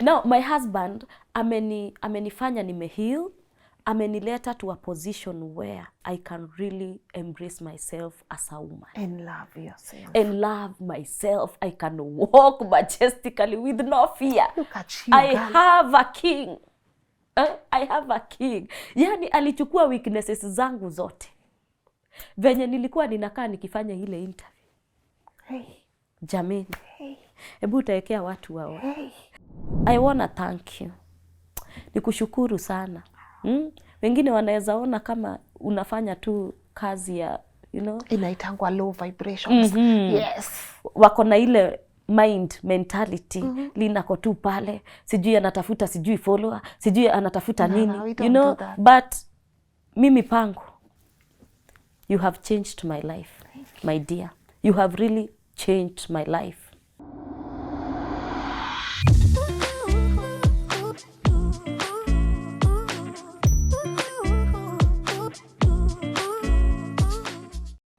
Now my husband amenifanya nimeheal, amenileta to a position where I can really embrace myself as a woman. And love yourself. And love myself. I can walk majestically with no fear. Look at you, I girl. have a king. I have a king. Yani alichukua weaknesses zangu zote. Venye nilikuwa ninakaa nikifanya ile interview. Hey. Jameni. Hey. Hebu utaekea watu wao. Hey. I wanna thank you. Nikushukuru sana. Wengine wanaweza ona kama unafanya tu kazi ya, you know, inaitangwa low vibrations. Yes. Wako na ile mentality. Linako tu pale, sijui anatafuta, sijui follower, sijui anatafuta nini. No, you know, but mimi pangu, you have changed my life, my dear. You have really changed my life.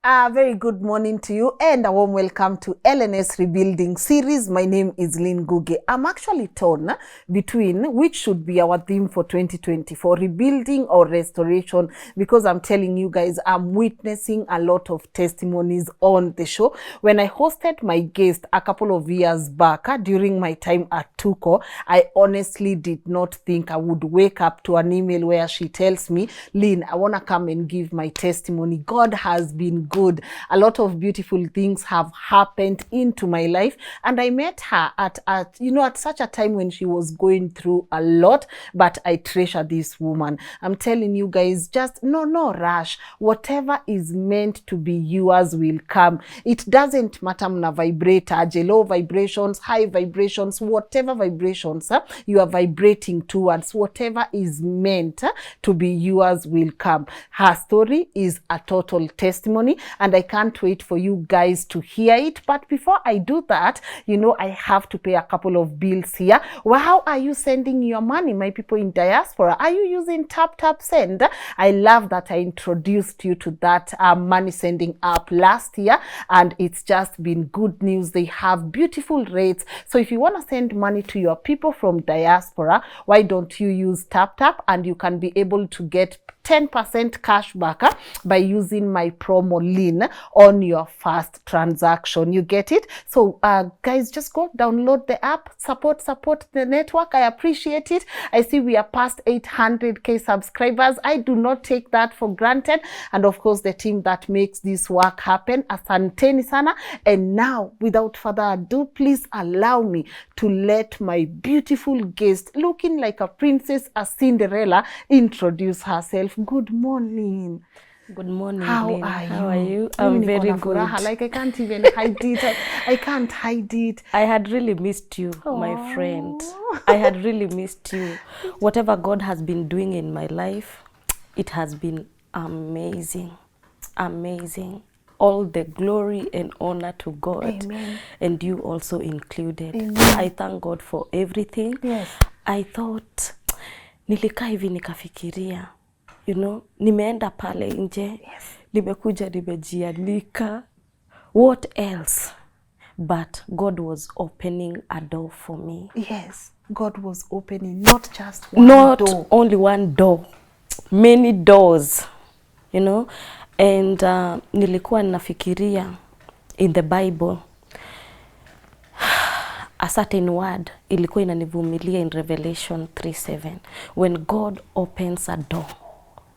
A very good morning to you and a warm welcome to LNS Rebuilding Series. My name is Lynn Ngugi. I'm actually torn between which should be our theme for 2024, rebuilding or restoration, because I'm telling you guys, I'm witnessing a lot of testimonies on the show. When I hosted my guest a couple of years back during my time at Tuko, I honestly did not think I would wake up to an email where she tells me, Lynn, I want to come and give my testimony. God has been good. A lot of beautiful things have happened into my life, and I met her at such a time when she was going through a lot, but I treasure this woman. I'm telling you guys, just no rush. Whatever is meant to be yours will come. It doesn't matter mna vibrate aje, low vibrations, high vibrations, whatever vibrations you are vibrating towards, whatever is meant to be yours will come. Her story is a total testimony, and I can't wait for you guys to hear it. But before I do that, you know, I have to pay a couple of bills here. Well, how are you sending your money, my people in diaspora? Are you using Tap Send? I love that I introduced you to that money sending app last year, and it's just been good news. They have beautiful rates. So if you want to send money to your people from diaspora, why don't you use Tap, and you can be able to get 10% cash back by using my promo Lynn on your first transaction. You get it? So guys, just go download the app, support the network. I appreciate it. I see we are past 800k subscribers. I do not take that for granted. And of course, the team that makes this work happen, asanteni sana. And now, without further ado, please allow me to let my beautiful guest, looking like a princess, a Cinderella, introduce herself. Good morning. Good morning, How Lynn. are you? How are you? I'm very good. Like I can't even hide it. I can't hide it. I had really missed you, my friend. I had really missed you. Whatever God has been doing in my life, it has been amazing. Amazing. All the glory and honor to God. Amen. And you also included. Amen. I thank God for everything. Yes. I thought, nilikaa hivi nikafikiria, you know, nimeenda pale nje, yes, nimekuja nimejianika. What else? But God was opening a door for me. Yes, God was opening not just one door. Not only one door, many doors, you know. And nilikuwa nafikiria in the Bible, a certain word ilikuwa inanivumilia in Revelation 3:7. When God opens a door,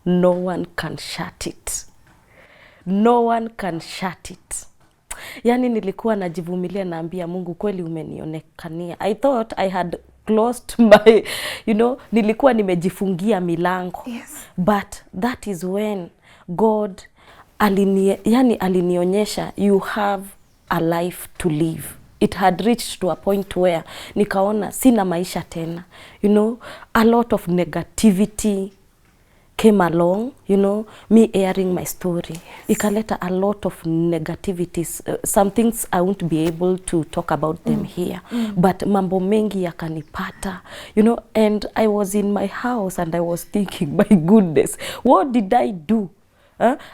no one can shut it. No one can shut it. Yani nilikuwa najivumilia, naambia Mungu, kweli umenionekania. I thought I had closed my, you know, nilikuwa nimejifungia milango. Yes. But that is when God alinionyesha, you have a life to live. It had reached to a point where nikaona sina maisha tena. You know, a lot of negativity came along, you know, me airing my story. Ikaleta a lot of negativities. Some things I won't be able to talk about them here. But mambo mengi yakanipata, you know, and I was in my house and I was thinking, my goodness, what did I do?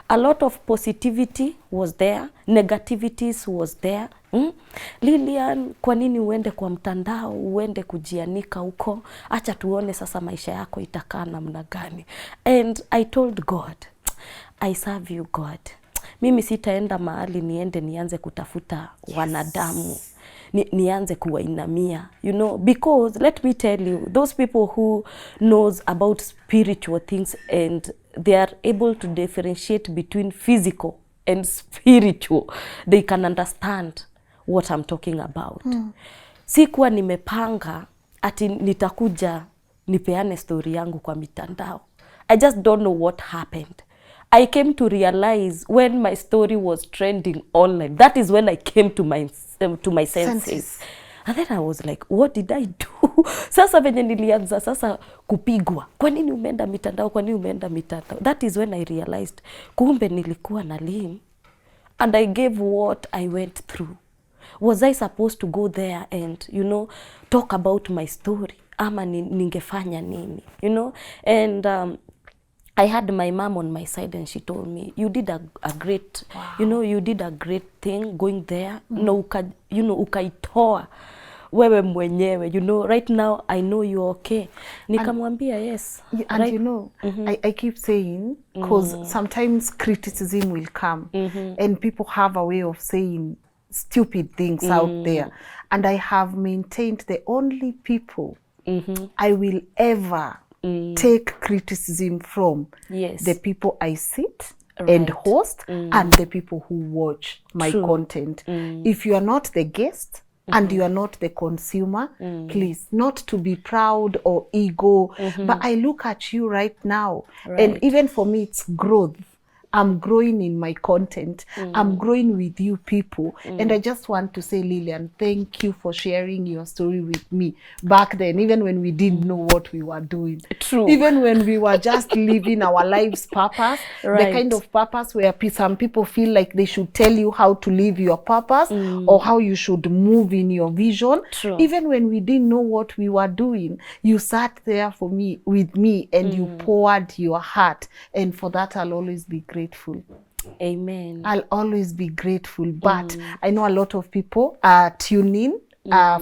A lot of positivity was there, negativities was there. Lilian, kwa nini uende kwa mtandao, uende kujianika huko? Acha tuone sasa maisha yako itakaa namna gani. And I told God, I serve you God. Mimi sitaenda mahali nianze kutafuta wanadamu. Nianze kuwainamia, you know, because let me tell you, those people who knows about spiritual things and they are able to differentiate between physical and spiritual, they can understand what I'm talking about. Sikuwa nimepanga ati nitakuja nipeane story yangu kwa mitandao. I just don't know what happened. I came to realize when my story was trending online. That is when I came to my senses. And then I was like, what did I do? Sasa venye nilianza sasa kupigwa. Kwa nini umeenda mitandao? Kwa nini umeenda mitandao? That is when I realized kumbe nilikuwa na Lynn and I gave what I went through. Was I supposed to go there and, you know, talk about my story? Ama ningefanya nini? You know? And I had my mom on my side and she told me, you did a great, you know, you did a great thing going there. No, ukaitoa wewe mwenyewe, you know, right now I know you're okay. Nikamwambia yes. And right? you know, I keep saying, because sometimes criticism will come and people have a way of saying stupid things out there. And I have maintained the only people I will ever take criticism from, the people I sit and host and the people who watch my content. If you are not the guest and you are not the consumer, please, not to be proud or ego, but I look at you right now and even for me it's growth. I'm growing in my content. I'm growing with you people. And I just want to say, Lilian, thank you for sharing your story with me back then, even when we didn't know what we were doing. True. Even when we were just living our lives' purpose, the kind of purpose where some people feel like they should tell you how to live your purpose or how you should move in your vision. True. Even when we didn't know what we were doing, you sat there with me and you poured your heart. And for that, I'll always be grateful. Amen. I'll always be grateful. But I know a lot of people are tuning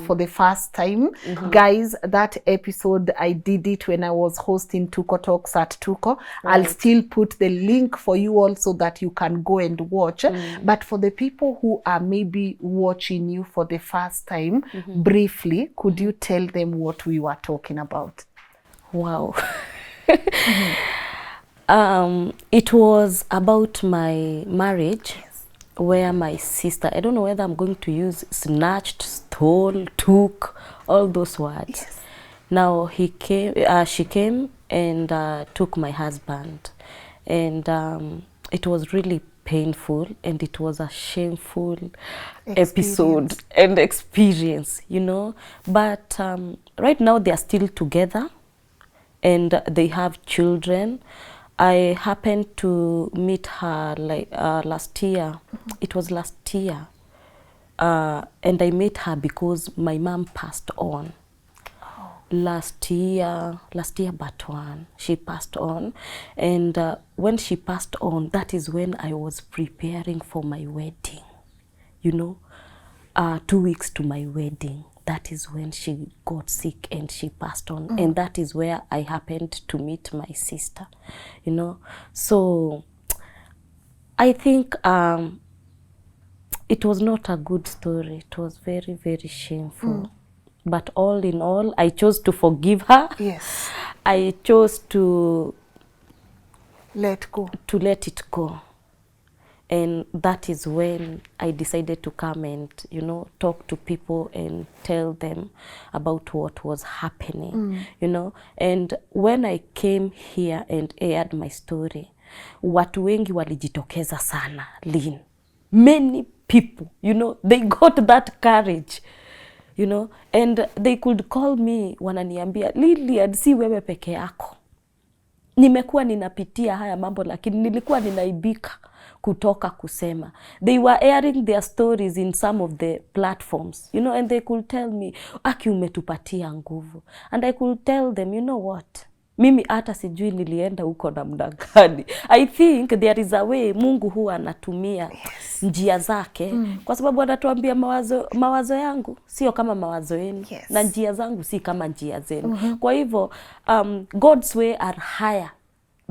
for the first time. Guys, that episode, I did it when I was hosting Tuko Talks at Tuko. I'll still put the link for you all so that you can go and watch. But for the people who are maybe watching you for the first time, briefly, could you tell them what we were talking about? Wow. It was about my marriage, where my sister, I don't know whether I'm going to use snatched, stole, took, all those words. Now she came and took my husband, and it was really painful and it was a shameful episode and experience, you know. But right now they are still together and they have children. I happened to meet her like last year. It was last year. And I met her because my mom passed on. Last year but one, she passed on. And when she passed on, that is when I was preparing for my wedding. You know, 2 weeks to my wedding. That is when she got sick and she passed on. And that is where I happened to meet my sister, you know. So I think it was not a good story. It was very, very shameful. But all in all, I chose to forgive her. Yes. I chose to let go. To let it go. And that is when I decided to come and, you know, talk to people and tell them about what was happening, you know. And when I came here and aired my story, watu wengi walijitokeza sana, Lynn. Many people, you know, they got that courage, you know, and they could call me wananiambia, Lilian, si wewe peke yako. Nimekuwa ninapitia haya mambo lakini nilikuwa ninaibika kutoka kusema. They were airing their stories in some of the platforms, you know, and they could tell me, Aki umetupatia nguvu. And I could tell them, you know what? Mimi hata sijui nilienda huko namna gani. I think there is a way Mungu huwa anatumia njia zake kwa sababu anatuambia mawazo yangu sio kama mawazo yenu na njia zangu si kama njia zenu. Kwa hivyo God's way are higher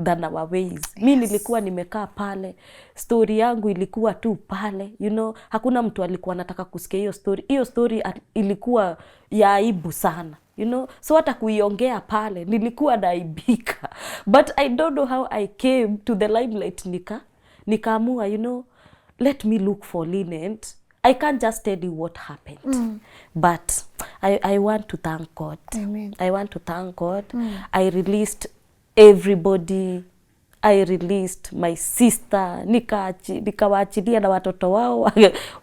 than our ways. Mimi nilikuwa nimekaa pale, story yangu ilikuwa tu pale, you know, hakuna mtu alikuwa anataka kusikia hiyo story. Hiyo story ilikuwa ya aibu sana. You know, so hata kuiongea pale nilikuwa naibika, but I don't know how I came to the limelight. Nikaamua, you know, let me look for Lynn, and I can't just tell you what happened. But I want to thank God. Amen. I want to thank God. I released everybody. I released my sister, nikawaachilia na watoto wao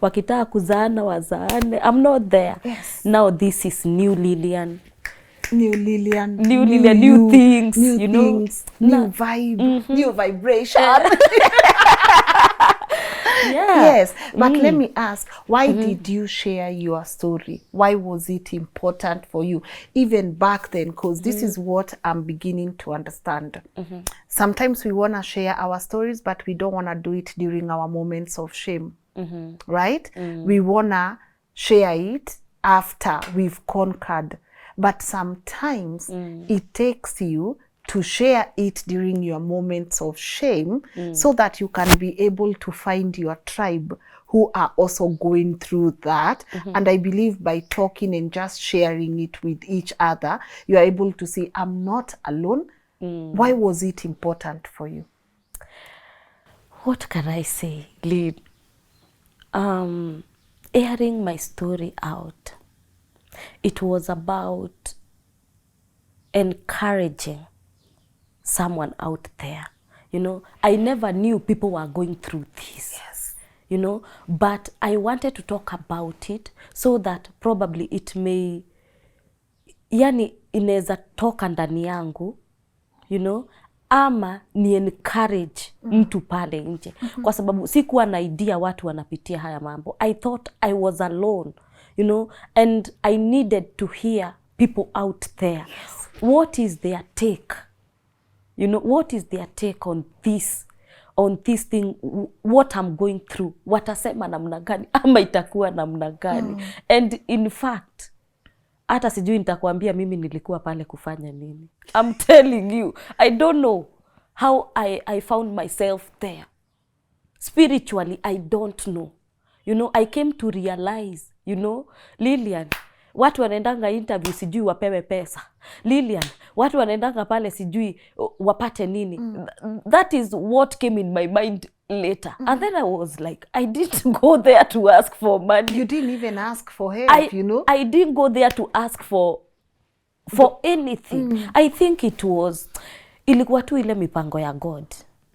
wakitaka kuzaana wazaane. I'm not there. Now this is new Lilian. New Lilian. New Lilian, new things, new you know. Things, new vibe, new vibration. Yes, but let me ask, why did you share your story? Why was it important for you, even back then? Because this is what I'm beginning to understand. Sometimes we want to share our stories, but we don't want to do it during our moments of shame, right? We want to share it after we've conquered. But sometimes it takes you to share it during your moments of shame so that you can be able to find your tribe who are also going through that. And I believe by talking and just sharing it with each other, you are able to say, I'm not alone. Why was it important for you? What can I say, Lynn? Airing my story out, it was about encouraging someone out there. You know, I never knew people were going through this. You know, but I wanted to talk about it so that probably it may, yani inaweza toka ndani yangu, you know, ama ni encourage mtu pale nje. Kwa sababu sikuwa na idea watu wanapitia haya mambo. I thought I was alone, you know, and I needed to hear people out there. What is their take? You know, what is their take on this thing, what I'm going through, watasema namna gani, ama itakuwa namna gani. And in fact, hata sijui nitakwambia mimi nilikuwa pale kufanya nini. I'm telling you, I don't know how I found myself there. Spiritually, I don't know. You know, I came to realize, you know, Lilian, watu wanaendanga interview sijui wapewe pesa. Lilian, watu wanaendanga pale sijui wapate nini. That is what came in my mind later. And then I was like, I didn't go there to ask for money. You didn't even ask for help, you know? I didn't go there to ask for anything. I think it was, ilikuwa tu ile mipango ya God.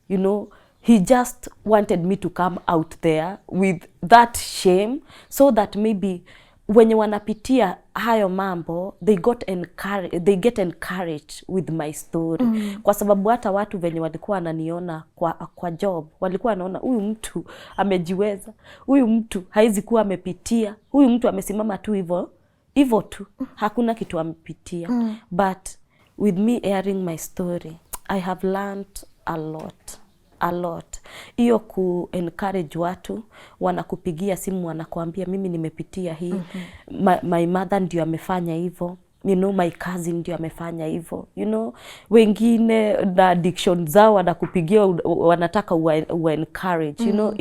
You know, he just wanted me to come out there with that shame so that maybe wenye wanapitia hayo mambo, they get encouraged with my story. Kwa sababu hata watu venye walikuwa wananiona kwa job, walikuwa wanaona huyu mtu amejiweza, huyu mtu haizi kuwa amepitia, huyu mtu amesimama tu hivyo tu, hakuna kitu amepitia. But with me airing my story, I have learned a lot. Iyo ku-encourage watu, wanakupigia simu wanakuambia mimi nimepitia hii. My mother ndio amefanya hivyo. You know, my cousin ndio amefanya hivyo. You know, wengine na addiction zao wanakupigia wanataka encourage. You know,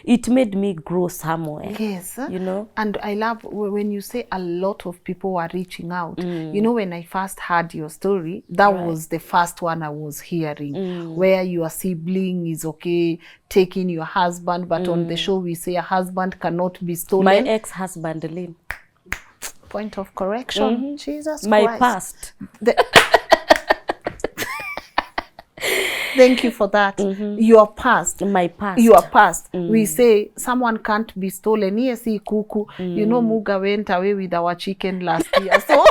it made me grow somewhere. Yes. You know. And I love when you say a lot of people were reaching out. You know, when I first heard your story, that was the first one I was hearing. Where your sibling is okay taking your husband, but on the show we say a husband cannot be stolen. My ex-husband, Lynn. Point of correction. Jesus my Christ. Past. Thank you for that. Your past. My past. Your past. We say someone can't be stolen. Yes, kuku. You know, Muga went away with our chicken last year. So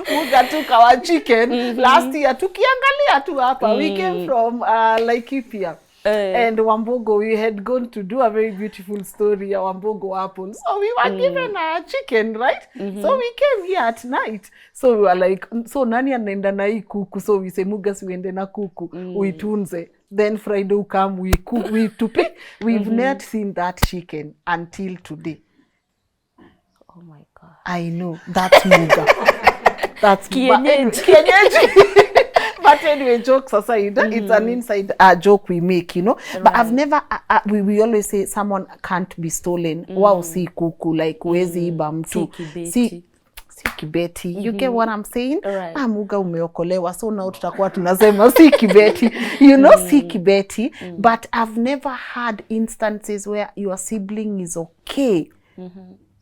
Muga took our chicken last year. Tukiangalia tu hapa. We came from Laikipia. And Wambogo, we had gone to do a very beautiful story, a Wambogo apple. So we were given a chicken, right? So we came here at night. So we were like, so nani anaenda na hii kuku? So we say, Mugas, we ende na kuku, uitunze. Then Friday will come, we cook, we tupi. We've not seen that chicken until today. Oh my God. I know, that's Muga. That's Kienyeji. But anyway, jokes aside, it's an inside joke we make, you know. Right. But I've never, we always say someone can't be stolen. Wow, si kuku, like wezi iba mtu. Si kibeti. You get what I'm saying? Right. Muga umeokolewa, so now tutakuwa tunasema si kibeti. You know, si kibeti. But I've never had instances where your sibling is okay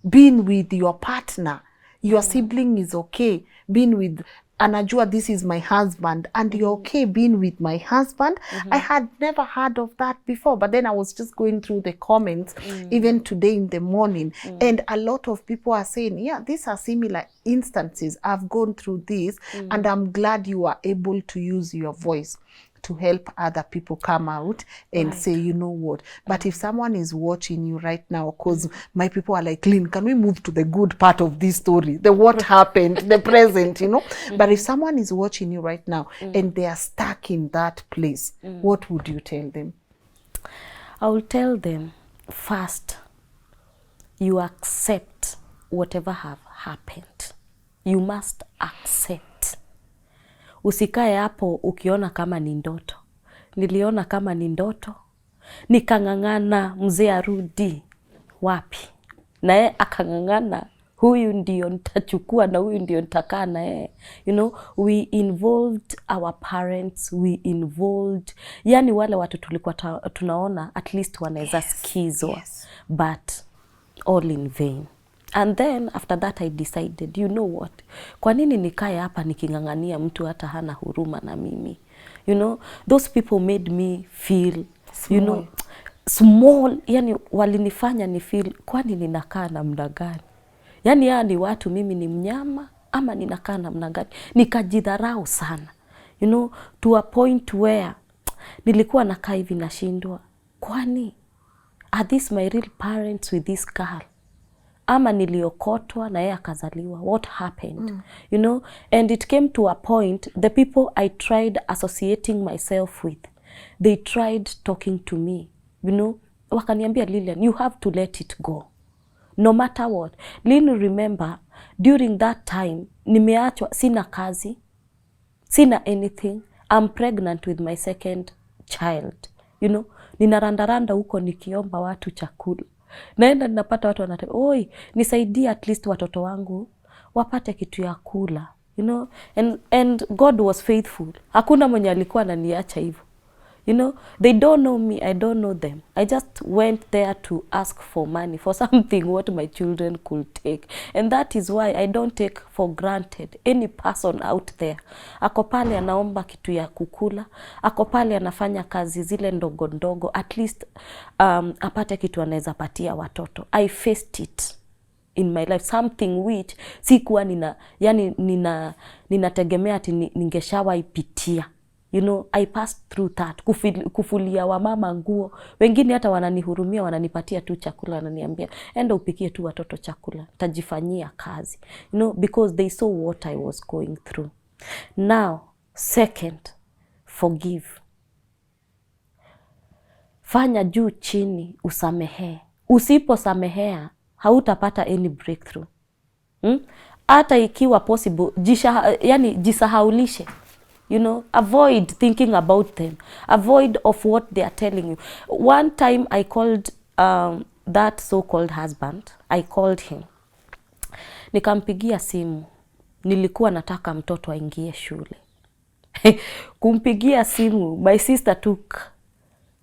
being with your partner. Your sibling is okay being with, anajua this is my husband, and you're okay being with my husband. I had never heard of that before, but then I was just going through the comments even today in the morning, and a lot of people are saying, yeah, these are similar instances. I've gone through this, and I'm glad you are able to use your voice to help other people come out and say, you know what. But if someone is watching you right now, because my people are like, Lynn, can we move to the good part of this story? The what happened, the present, you know? But if someone is watching you right now and they are stuck in that place, what would you tell them? I will tell them, first, you accept whatever have happened. You must accept. Usikae hapo ukiona kama ni ndoto. Niliona kama ni ndoto. Nikangangana mzee arudi. Wapi? Nae akangangana. Huyu ndio nitachukua na huyu ndio nitakaa naye. You know, we involved our parents, we involved, yani wale watu tulikuwa tunaona at least wanaweza sikizwa. But all in vain. And then after that I decided, you know what? Kwa nini nikae hapa nikingangania mtu hata hana huruma na mimi? You know, those people made me feel small. You know, small. Yani walinifanya ni feel, kwani ninakaa namna gani? Yani yaa ni watu, mimi ni mnyama ama ninakaa namna gani? Nikajidharau sana. You know, to a point where nilikuwa nakaa hivi nashindwa. Kwani are these my real parents with this girl? Ama niliokotwa na yeye akazaliwa. What happened? You know, and it came to a point, the people I tried associating myself with, they tried talking to me. You know, wakaniambia, Lilian, you have to let it go. No matter what. Lynn, remember, during that time, nimeachwa, sina kazi, sina anything. I'm pregnant with my second child. You know, ninarandaranda huko nikiomba watu chakula. Naenda ninapata watu wanataka, oi, nisaidie at least watoto wangu wapate kitu ya kula. You know, and God was faithful. Hakuna mwenye alikuwa ananiacha hivyo. You know, they don't know me, I don't know them. I just went there to ask for money, for something what my children could take. And that is why I don't take for granted any person out there. Ako pale anaomba kitu ya kukula. Ako pale anafanya kazi zile ndogo ndogo. At least apate kitu anaweza patia watoto. I faced it in my life. Something which sikuwa ninategemea ati ningeshawahipitia. You know, I passed through that. Kufulia wa mama nguo. Wengine hata wananihurumia, wananipatia tu chakula, wananiambia, enda upikie tu watoto chakula, tajifanyia kazi. You know, because they saw what I was going through. Now, second, forgive. Fanya juu chini, usamehe. Usipo samehea, hautapata any breakthrough. Hata ikiwa possible, jisahaulishe. You know, avoid thinking about them. Avoid of what they are telling you. One time I called that so-called husband. I called him. Nikampigia simu. Nilikuwa nataka mtoto aingie shule. Kumpigia simu, my sister took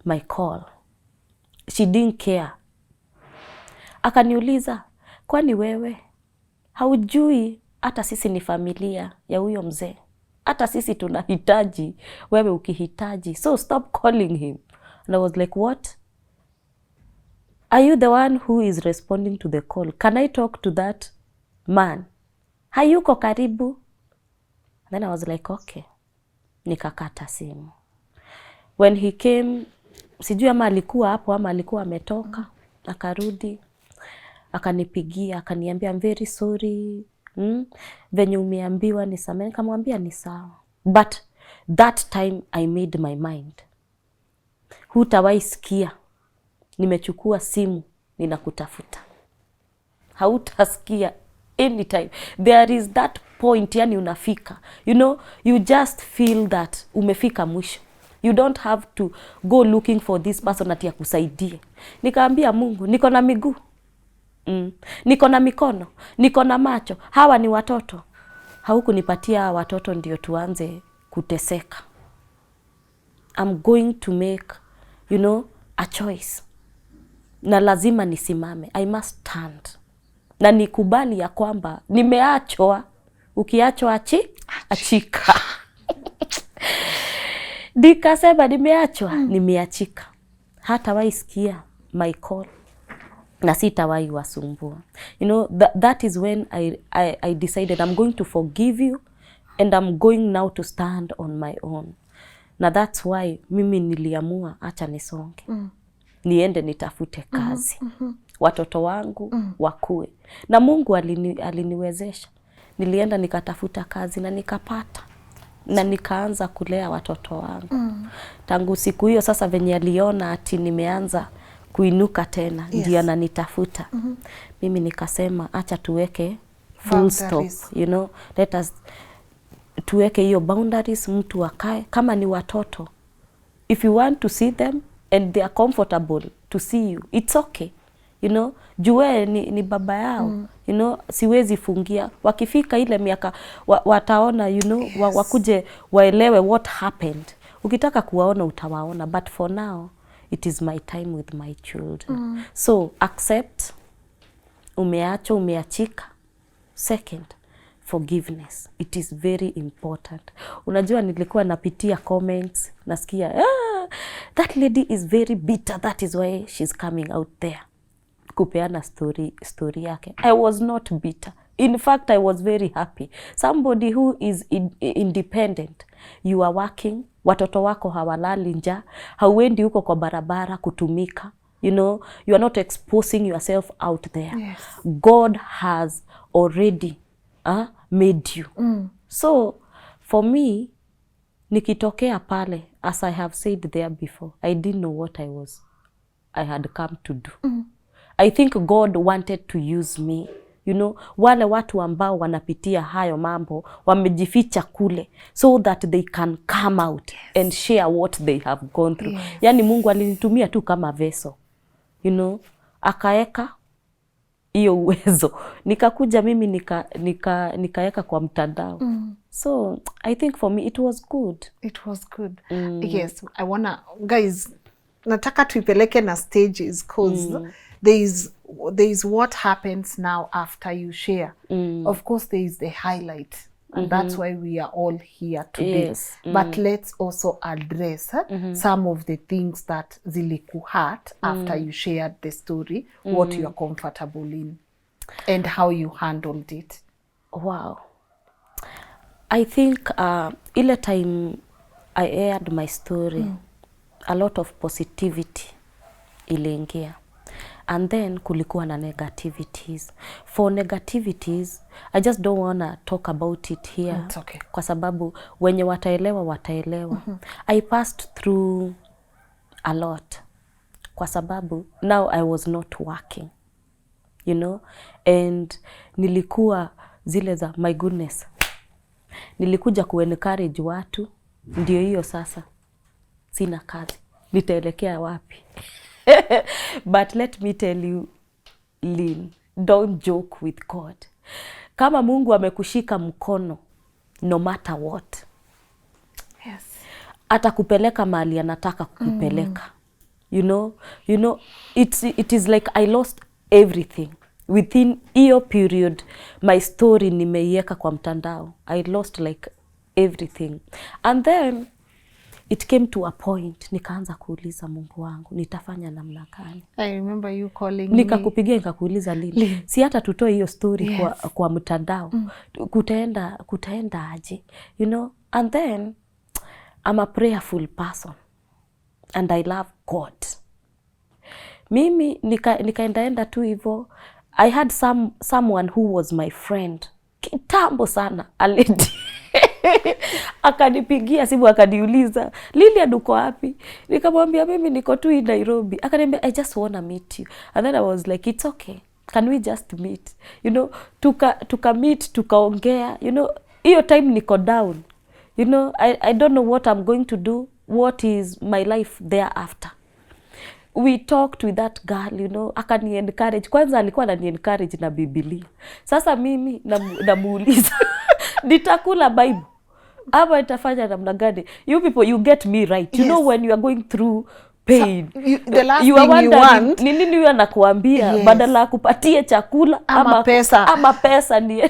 my call. She didn't care. Akaniuliza, kwani wewe haujui hata sisi ni familia ya huyo mzee? Hata sisi tunahitaji, wewe ukihitaji. So stop calling him. And I was like, what? Are you the one who is responding to the call? Can I talk to that man? Hayuko karibu? And then I was like, okay. Nikakata simu. When he came sijui ama alikuwa hapo ama alikuwa ametoka, akarudi, akanipigia, akaniambia I'm very sorry. Venye umeambiwa nisamehe. Nikamwambia ni sawa. But that time I made my mind. Hutawahi sikia nimechukua simu ninakutafuta. Hautasikia anytime. There is that point, yani unafika. You know, you just feel that umefika mwisho. You don't have to go looking for this person ati akusaidie. Nikaambia Mungu, niko na miguu. Niko na mikono, niko na macho. Hawa ni watoto. Haukunipatia watoto ndio tuanze kuteseka. I'm going to make, you know, a choice. Na lazima nisimame. I must stand. Na nikubali ya kwamba nimeachwa. Ukiachwa achika. Nikasema nimeachwa, nimeachika. Hatawahi sikia my call. Na sitawahi wasumbua. You know, that is when I decided I'm going to forgive you and I'm going now to stand on my own. Na that's why mimi niliamua acha nisonge. Niende nitafute kazi. Watoto wangu wakue. Na Mungu aliniwezesha. Nilienda nikatafuta kazi na nikapata. Na nikaanza kulea watoto wangu. Tangu siku hiyo sasa venye aliona ati nimeanza kuinuka tena, ndio ananitafuta. Mimi nikasema acha tuweke full stop, you know, let us tuweke hiyo boundaries, mtu akae kama ni watoto. If you want to see them and they are comfortable to see you, it's okay. You know, jue ni baba yao. You know, siwezi fungia. Wakifika ile miaka wataona, you know, wakuje waelewe what happened. Ukitaka kuwaona utawaona, but for now it is my time with my children. So accept, umeachika. Second, forgiveness. It is very important. Unajua nilikuwa napitia comments, nasikia, that lady is very bitter, that is why she's coming out there. Kupeana story yake. I was not bitter. In fact, I was very happy. Somebody who is independent. You are working. Watoto wako hawalali njaa. Hauendi huko kwa barabara kutumika. You know, you are not exposing yourself out there. Yes. God has already made you. So, for me, nikitokea pale, as I have said there before, I didn't know what I had come to do. I think God wanted to use me. You know, wale watu ambao wanapitia hayo mambo, wamejificha kule, so that they can come out and share what they have gone through. Yani Mungu alinitumia tu kama vessel. You know, akaeka hiyo uwezo. Nikakuja mimi nikaeka kwa mtandao. So, I think for me it was good. It was good. Yes, I wanna, guys, nataka tuipeleke na stages, cause there is what happens now after you share. Of course, there is the highlight, and that's why we are all here today. Yes. But let's also address some of the things that zilikuhurt after you shared the story, what you are comfortable in, and how you handled it. Wow. I think ile time I aired my story, a lot of positivity iliingia. And then kulikuwa na negativities. For negativities, I just don't wanna talk about it here. It's okay. Kwa sababu wenye wataelewa. I passed through a lot. Kwa sababu now I was not working. You know? And nilikuwa zile za, my goodness. Nilikuja ku-encourage watu. Ndio hiyo sasa. Sina kazi. Nitaelekea wapi? But let me tell you, Lynn, don't joke with God. Kama Mungu amekushika mkono, no matter what, Yes. atakupeleka mahali anataka kukupeleka. You know, it is like I lost everything. Within hiyo period, my story nimeiweka kwa mtandao. I lost like everything. And then, it came to a point, nikaanza kuuliza Mungu wangu, nitafanya namna gani? I remember you calling Nikakupigia nikakuuliza Lily. Si hata tutoe hiyo story Yes. kwa mtandao. Kutaenda aje? You know, and then I'm a prayerful person. and I love God. Mimi nikaenda tu hivyo. I had someone who was my friend kitambo sana, alidi akanipigia simu akaniuliza, Lilian uko wapi? Nikamwambia mimi niko tu in Nairobi. Akaniambia, I just wanna meet you. And then I was like, it's okay, can we just meet? You know, tuka meet, tukaongea. You know, hiyo time niko down. You know, I don't know what I'm going to do, what is my life thereafter. We talked with that girl, you know, akani encourage. Kwanza alikuwa anani encourage na Biblia. Sasa mimi namuuliza nitakula Bible ama itafanya namna gani? You people, you get me right. You know, when you are going through pain, the last you thing you want ni nini huyo anakuambia, badala kupatie chakula ama pesa ni.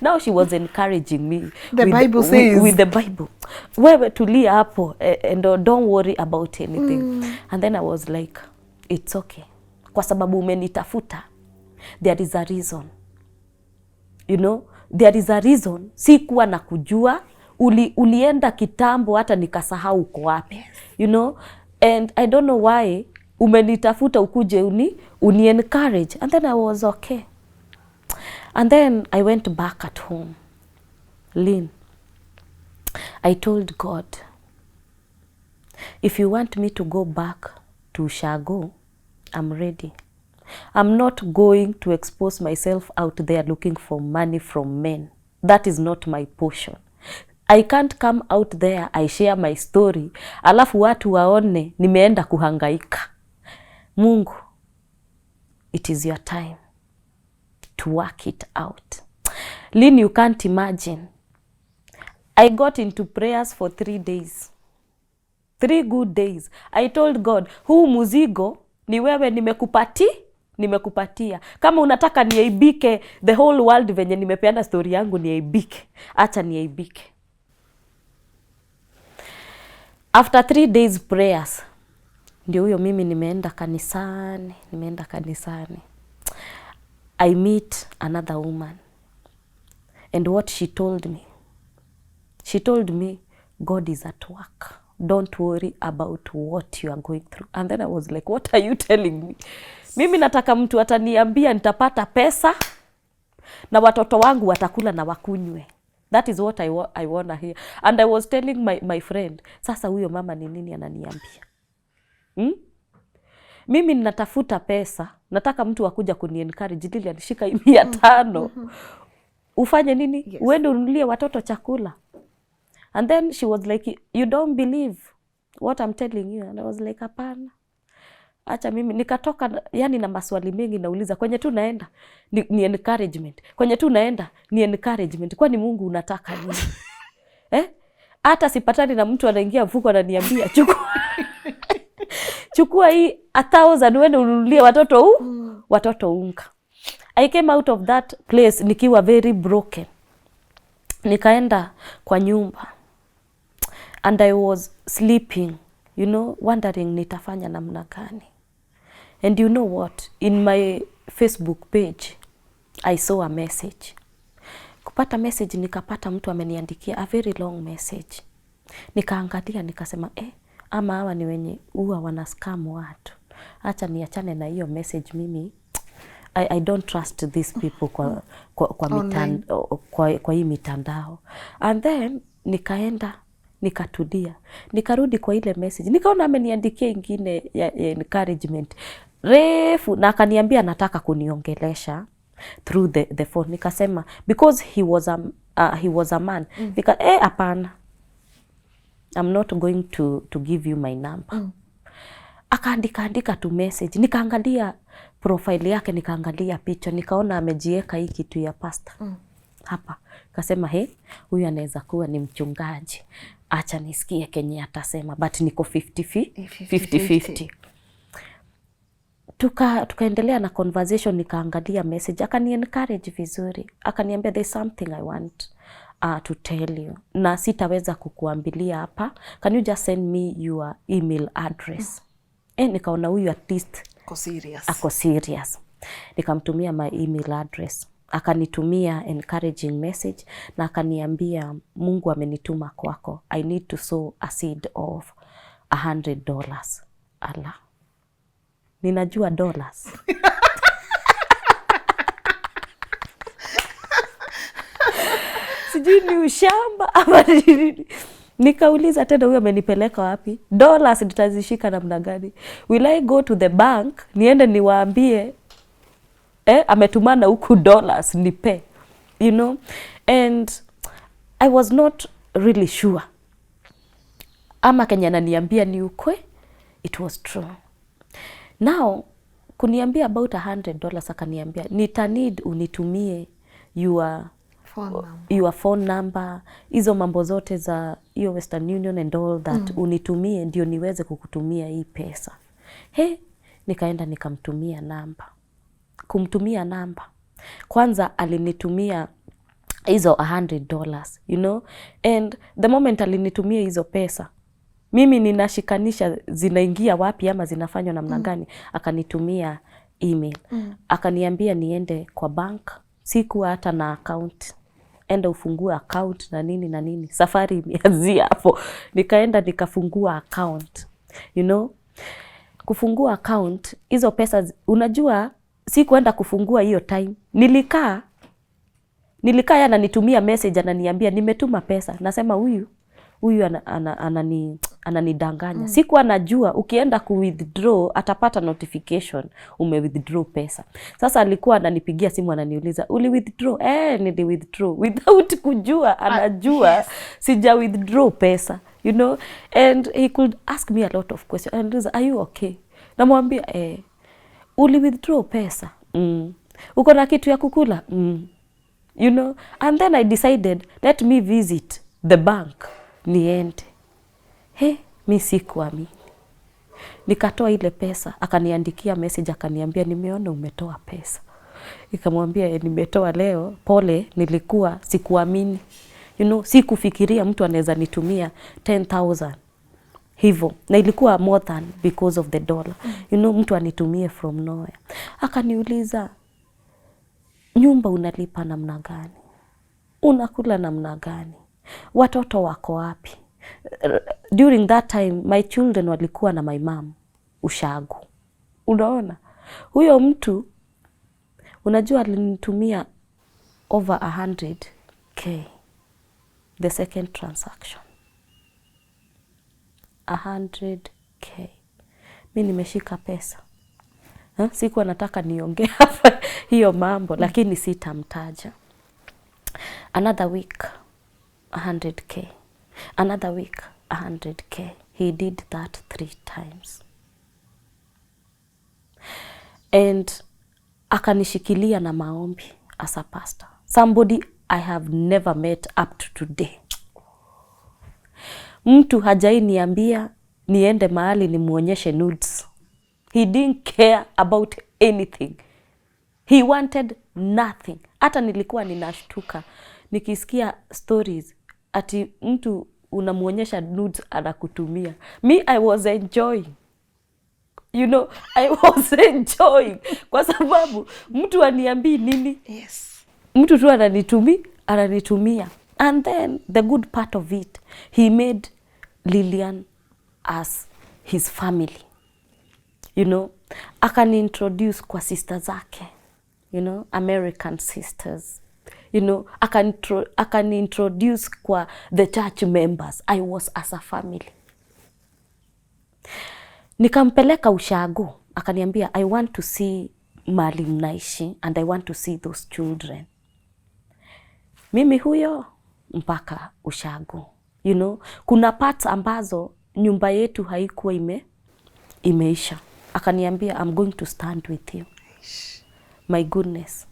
Now she was encouraging me. The Bible says with the Bible, wewe tulia hapo and don't worry about anything. And then I was like, it's okay, kwa sababu umenitafuta, there is a reason. You know, there is a reason. Sikuwa nakujua, ulienda kitambo hata nikasahau uko wapi. You know, and I don't know why umenitafuta ukuje uni encourage. And then I was okay. And then I went back at home. Lynn, I told God, if you want me to go back to Shago, I'm ready. I'm not going to expose myself out there looking for money from men. That is not my portion. I can't come out there, I share my story, alafu watu waone nimeenda kuhangaika. Mungu, it is your time to work it out. Lynn, you can't imagine. I got into prayers for 3 days. 3 good days. I told God, huu muzigo ni wewe nimekupatia. Kama unataka niaibike the whole world venye nimepeana story yangu niaibike, acha niaibike. After 3 days prayers, ndio huyo mimi nimeenda kanisani. I meet another woman. And what she told me, God is at work. Don't worry about what you are going through. And then I was like, what are you telling me? Mimi nataka mtu ataniambia nitapata pesa na watoto wangu watakula na wakunywe. That is what I want to hear. And I was telling my friend, sasa huyo mama ni nini ananiambia? Mimi ninatafuta pesa, nataka mtu akuja kuni-encourage, Lilian shika 500. Ufanye nini? Yes. Uende ununulie watoto chakula. And then she was like, you don't believe what I'm telling you. And I was like, hapana. Acha mimi nikatoka yani na maswali mengi nauliza, kwenye tu naenda ni encouragement. Kwenye tu naenda ni encouragement. Kwani Mungu unataka nini? Hata sipatani na mtu anaingia mfuko ananiambia chukua hii 1000 uende ununulie watoto unga. I came out of that place nikiwa very broken. Nikaenda kwa nyumba and I was sleeping, you know, wondering nitafanya namna gani. And you know what? In my Facebook page, I saw a message. Kupata message nikapata mtu ameniandikia a very long message. Nikaangalia nikasema, ama hawa ni wenye huwa wanascam watu. Acha niachane na hiyo message mimi. I don't trust these people kwa hii mitandao. And then nikaenda, nikatulia. Nikarudi kwa ile message. Nikaona ameniandikia ingine ya encouragement refu na akaniambia nataka kuniongelesha through the phone. Nikasema because he was a man. Hapana. I'm not going to give you my number. Akaandika tu message. Nikaangalia profile yake, nikaangalia picha, nikaona amejieka hii kitu ya pasta. Hapa. Kasema huyu anaweza kuwa ni mchungaji. Acha nisikie kenye atasema, but niko 50-50. Tukaendelea na conversation, nikaangalia message, akani encourage vizuri. Akaniambia there's something I want to tell you. Na sitaweza kukuambilia hapa. Can you just send me your email address? Nikaona huyu at least ako serious. Nikamtumia my email address. Akanitumia encouraging message na akaniambia Mungu amenituma kwako. I need to sow a seed of $100. Ala, ninajua dollars. Sijui ni ushamba ama nini. Nikauliza tena huyo amenipeleka wapi? Dollars nitazishika namna gani? Will I go to the bank niende niwaambie ametumana huku dollars nipe? You know? And I was not really sure. Ama Kenya ananiambia ni ukwe, it was true. Now, kuniambia about $100, akaniambia need unitumie your phone number, hizo mambo zote za hiyo Western Union and all that, unitumie ndio niweze kukutumia hii pesa. Nikaenda nikamtumia namba. Kumtumia namba. Kwanza alinitumia hizo $100, you know, and the moment alinitumia hizo pesa, mimi ninashikanisha zinaingia wapi ama zinafanywa namna gani. Akanitumia email. Akaniambia niende kwa bank. Sikuwa hata na account. Enda ufungue account na nini na nini. Safari imeanzia hapo. Nikaenda nikafungua account. You know, kufungua account, hizo pesa, unajua, sikuenda kufungua hiyo time. Nilikaa ananitumia message, ananiambia nimetuma pesa. Nasema huyu ananidanganya. Sikuwa najua ukienda ku-withdraw atapata notification ume-withdraw pesa. Sasa alikuwa ananipigia simu ananiuliza, uli-withdraw? Nili-withdraw. Without kujua, anajua sija-withdraw pesa. You know, and he could ask me a lot of questions. Ananiuliza, are you okay? Namwambia, uli-withdraw pesa? Uko na kitu ya kukula? You know, and then I decided, let me visit the bank. Niende. Mi sikuamini. Nikatoa ile pesa, akaniandikia message, akaniambia nimeona umetoa pesa. Nikamwambia nimetoa leo, pole, nilikuwa sikuamini. You know, sikufikiria mtu anaweza nitumia 10,000 hivyo. Na ilikuwa more than because of the dollar. You know, mtu anitumie from nowhere. Akaniuliza, nyumba unalipa namna gani? Unakula namna gani? Watoto wako wapi? During that time, my children walikuwa na my mom, ushago. Unaona? Huyo mtu, unajua alinitumia over 100K. The second transaction. 100K. Mimi nimeshika pesa. Sikuwa nataka niongee hapa hiyo mambo, lakini sitamtaja. Another week, 100K. Another week, 100K. He did that 3 times. And akanishikilia na maombi as a pastor. Somebody I have never met up to today. Mtu hajai niambia niende mahali nimuonyeshe nudes. He didn't care about anything. He wanted nothing. Hata nilikuwa ninashtuka nikisikia stories ati mtu unamuonyesha nudes anakutumia. Me, I was enjoying. You know, I was enjoying. Kwa sababu mtu aniambii nini? Yes. Mtu tu ananitumia. And then the good part of it, he made Lilian as his family. You know, akani-introduce kwa sister zake. You know, American sisters. You know, akani-introduce kwa the church members. I was as a family. Nikampeleka ushago. Akaniambia, I want to see mali mnaishi and I want to see those children. Mimi huyo mpaka ushago. You know, kuna parts ambazo nyumba yetu haikuwa imeisha. Akaniambia, I'm going to stand with you. My goodness.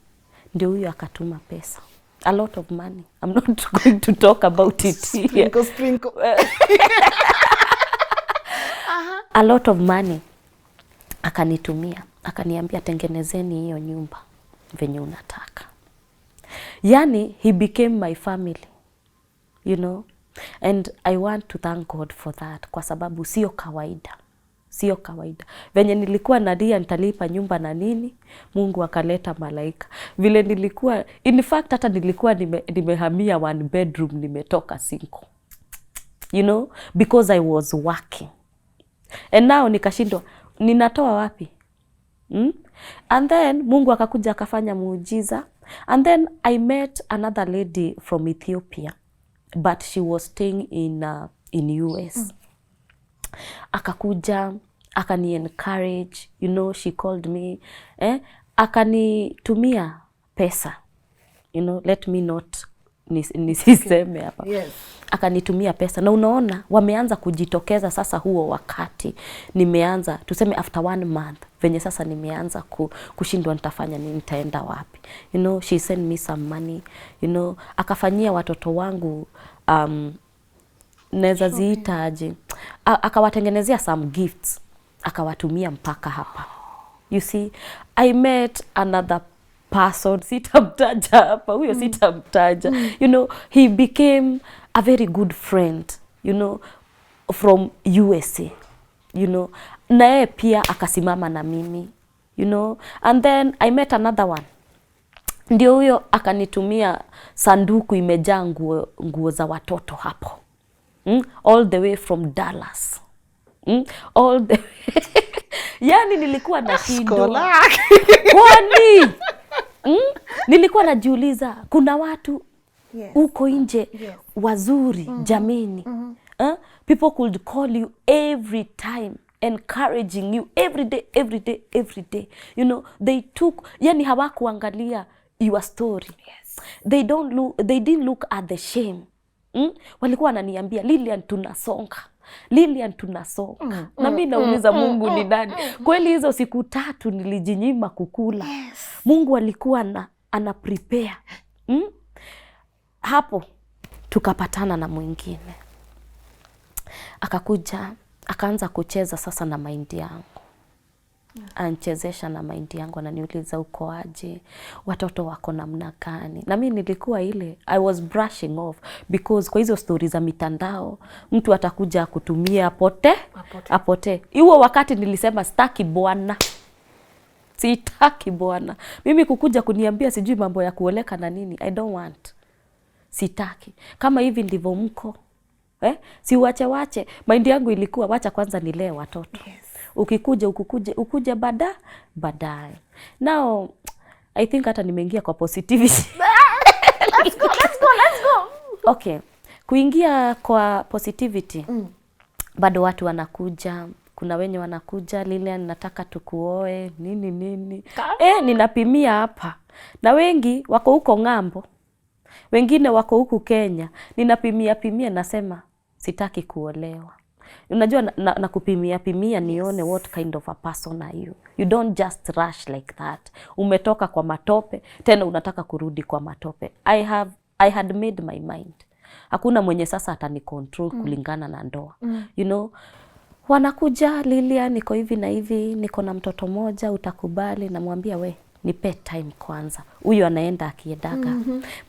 Ndio huyo akatuma pesa. A lot of money. I'm not going to talk about it here. Sprinkle. A lot of money. Akanitumia. Akaniambia, tengenezeni hiyo nyumba venye unataka. Yani, he became my family. You know? And I want to thank God for that. Kwa sababu sio kawaida. Sio kawaida. Venye nilikuwa nadia nitalipa nyumba na nini, Mungu akaleta malaika. Vile nilikuwa, in fact hata nilikuwa nimehamia 1 bedroom, nimetoka 5. You know, because I was working. And now nikashindwa ninatoa wapi? And then Mungu akakuja akafanya muujiza. And then I met another lady from Ethiopia, but she was staying in US. Akakuja akani encourage, you know, she called me, akanitumia pesa, you know, let me not nisiseme hapa. Yes. Akanitumia pesa, na unaona wameanza kujitokeza sasa. Huo wakati nimeanza, tuseme after 1 month, venye sasa nimeanza kushindwa nitafanya nini, nitaenda wapi, you know, she sent me some money, you know, akafanyia watoto wangu naweza ziita aje, akawatengenezea some gifts, akawatumia mpaka hapa. You see, I met another person, sitamtaja hapa, huyo sitamtaja. You know, he became a very good friend, you know, from USA, you know. Na yeye pia akasimama na mimi, you know. And then I met another one. Ndio huyo akanitumia sanduku imejaa nguo za watoto hapo. All the way from Dallas. All the yani nilikuwa na shindwa. Kwani? Nilikuwa najiuliza kuna watu uko nje wazuri, jameni. People could call you every time, encouraging you every day. You know, they took, yani hawakuangalia your story. They didn't look at the shame. Walikuwa wananiambia Lilian tunasonga. Na mimi nauliza Mungu ni nani? Kweli hizo siku 3 nilijinyima kukula. Mungu alikuwa ana prepare. Hapo tukapatana na mwingine. Akakuja, akaanza kucheza sasa na mind yangu. Anchezesha na mind yangu, ananiuliza uko aje, watoto wako namna gani. Na mimi nilikuwa ile I was brushing off, because kwa hizo stories za mitandao mtu atakuja kutumia apote. Hiyo wakati nilisema sitaki bwana. Mimi kukuja kuniambia sijui mambo ya kuoleka na nini, I don't want. Sitaki. Kama hivi ndivyo mko, si wache. Mind yangu ilikuwa wacha kwanza nilee watoto. Ukuje baadaye. Now I think hata nimeingia kwa positivity. Let's go. Okay. Kuingia kwa positivity. Bado watu wanakuja, kuna wenye wanakuja, Lilian nataka tukuoe, nini. Ninapimia hapa. Na wengi wako huko ng'ambo. Wengine wako huku Kenya. Ninapimia nasema sitaki kuolewa. Unajua na kupimia nione what kind of a person are you. You don't just rush like that. Umetoka kwa matope, tena unataka kurudi kwa matope. I had made my mind. Hakuna mwenye sasa atani control kulingana na ndoa. You know, wanakuja Lilian niko hivi na hivi, niko na mtoto moja, utakubali? Namwambia we nipe time kwanza. Huyu anaenda akiendaga.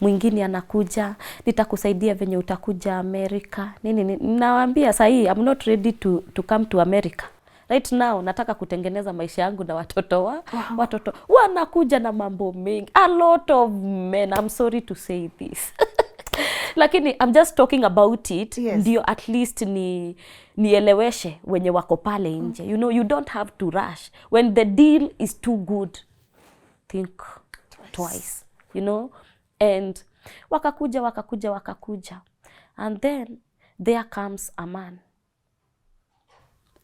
Mwingine anakuja, nitakusaidia venye utakuja America. Nini. Nawaambia sahi I'm not ready to come to America. Right now nataka kutengeneza maisha yangu na watoto watoto wanakuja na mambo mengi. A lot of men, I'm sorry to say this. Lakini I'm just talking about it. Ndio at least nieleweshe wenye wako pale nje. You know, you don't have to rush. When the deal is too good, think twice, you know. And wakakuja. And then there comes a man.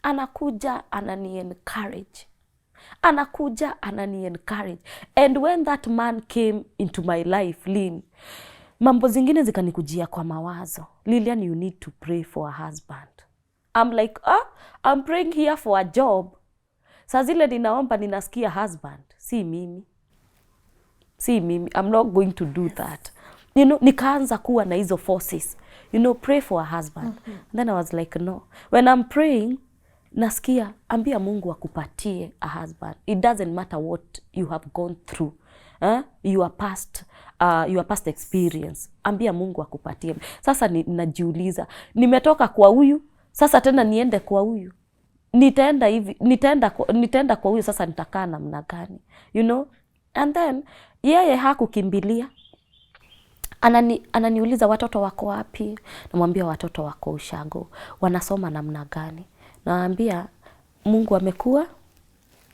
Anakuja anani encourage. And when that man came into my life, Lynn, mambo zingine zikanikujia kwa mawazo. Lilian, you need to pray for a husband. I'm like, I'm praying here for a job. Saa zile ninaomba ninasikia husband. Si mimi. I'm not going to do that. You know, nikaanza kuwa na hizo forces. You know, pray for a husband. And then I was like, no. When I'm praying, nasikia, ambia Mungu akupatie a husband. It doesn't matter what you have gone through. Your past experience. Ambia Mungu akupatie. Sasa najiuliza, nimetoka kwa huyu, sasa tena niende kwa huyu. Nitaenda kwa huyu, sasa nitakaa namna gani? You know? And then yeye hakukimbilia. Ananiuliza watoto wako wapi? Namwambia watoto wako ushago. Wanasoma namna gani? naambia Mungu amekuwa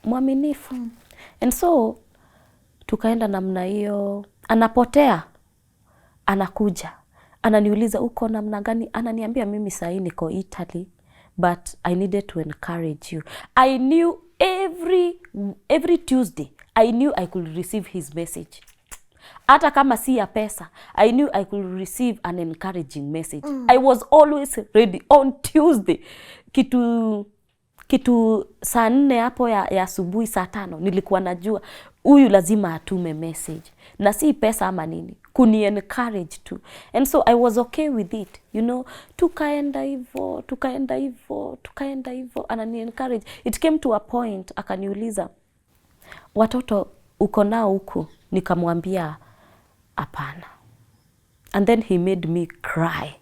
mwaminifu. And so tukaenda namna hiyo, anapotea, anakuja, ananiuliza uko namna gani, ananiambia mimi sahi niko Italy, but I needed to encourage you. I knew every Tuesday I knew I could receive his message. Hata kama si ya pesa, I knew I could receive an encouraging message. I was always ready on Tuesday. Kitu saa 4 hapo ya asubuhi, saa 5 nilikuwa najua huyu lazima atume message. Na si pesa ama nini, kuni encourage tu. And so I was okay with it, you know. Tukaenda hivyo, anani encourage. It came to a point, akaniuliza, watoto uko nao huku? Nikamwambia hapana. And then he made me cry.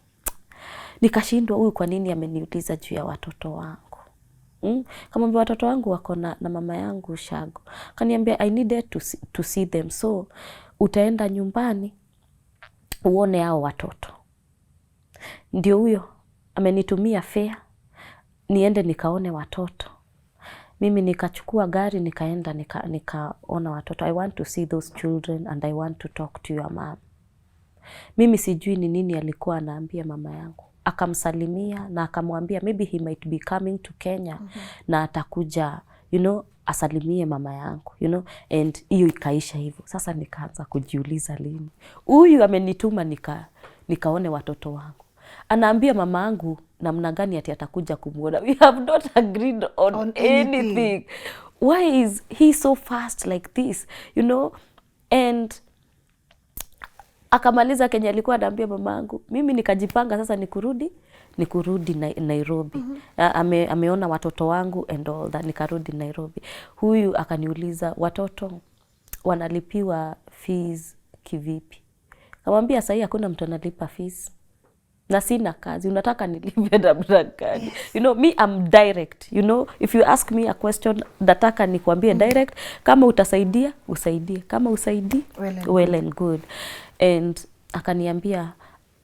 Nikashindwa, huyu kwa nini ameniuliza juu ya watoto wangu? Kamwambia watoto wangu wako na mama yangu Shago. Kaniambia I needed to see them. So utaenda nyumbani uone hao watoto. Ndio huyo amenitumia fare niende nikaone watoto. Mimi nikachukua gari nikaenda nikaona watoto. I want to see those children and I want to talk to your mom. Mimi sijui ni nini alikuwa anaambia mama yangu. Akamsalimia na akamwambia maybe he might be coming to Kenya na atakuja, you know, asalimie mama yangu, you know, and hiyo ikaisha hivyo. Sasa nikaanza kujiuliza Lynn, huyu amenituma nikaone watoto wangu, anaambia mama yangu namna gani ati atakuja kumuona? We have not agreed on anything. Why is he so fast like this, you know? And akamaliza Kenya alikuwa anaambia mamangu, mimi nikajipanga sasa nikurudi Nairobi. Ameona watoto wangu and all that, nikarudi Nairobi. Huyu akaniuliza watoto wanalipiwa fees kivipi? Kamwambia sasa hakuna mtu analipa fees. Na sina kazi, unataka nilipe namna gani? You know, me I'm direct. You know, if you ask me a question, nataka nikwambie direct. Kama utasaidia, usaidie. Kama usaidii, well and good. And akaniambia,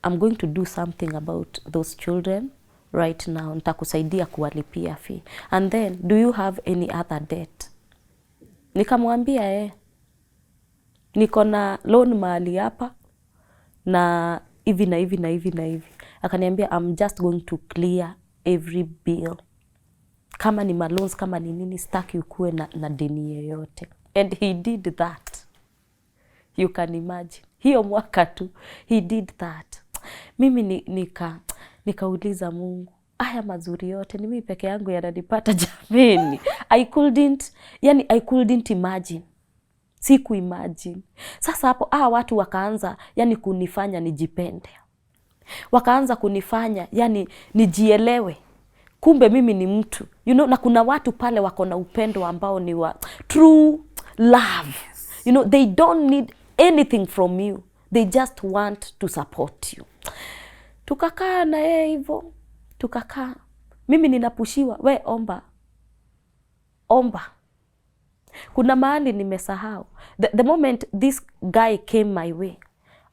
I'm going to do something about those children right now. Nitakusaidia kuwalipia fee. And then, do you have any other debt? Nikamwambia niko na loan mahali hapa na hivi na hivi na hivi na hivi. Akaniambia I'm just going to clear every bill. Kama ni loans, kama ni nini, sitaki ukue na deni yoyote. And he did that. You can imagine. Hiyo mwaka tu, he did that. Mimi nikauliza Mungu, haya mazuri yote ni mimi peke yangu yananipata jameni? I couldn't imagine. Siku imagine. Sasa hapo watu wakaanza kunifanya nijipende. Wakaanza kunifanya nijielewe. Kumbe mimi ni mtu. You know, na kuna watu pale wako na upendo ambao ni wa true love. You know, they don't need anything from you. They just want to support you. Tukakaa na yeye hivyo. Tukakaa. Mimi ninapushiwa, we omba. Kuna mahali nimesahau. The moment this guy came my way,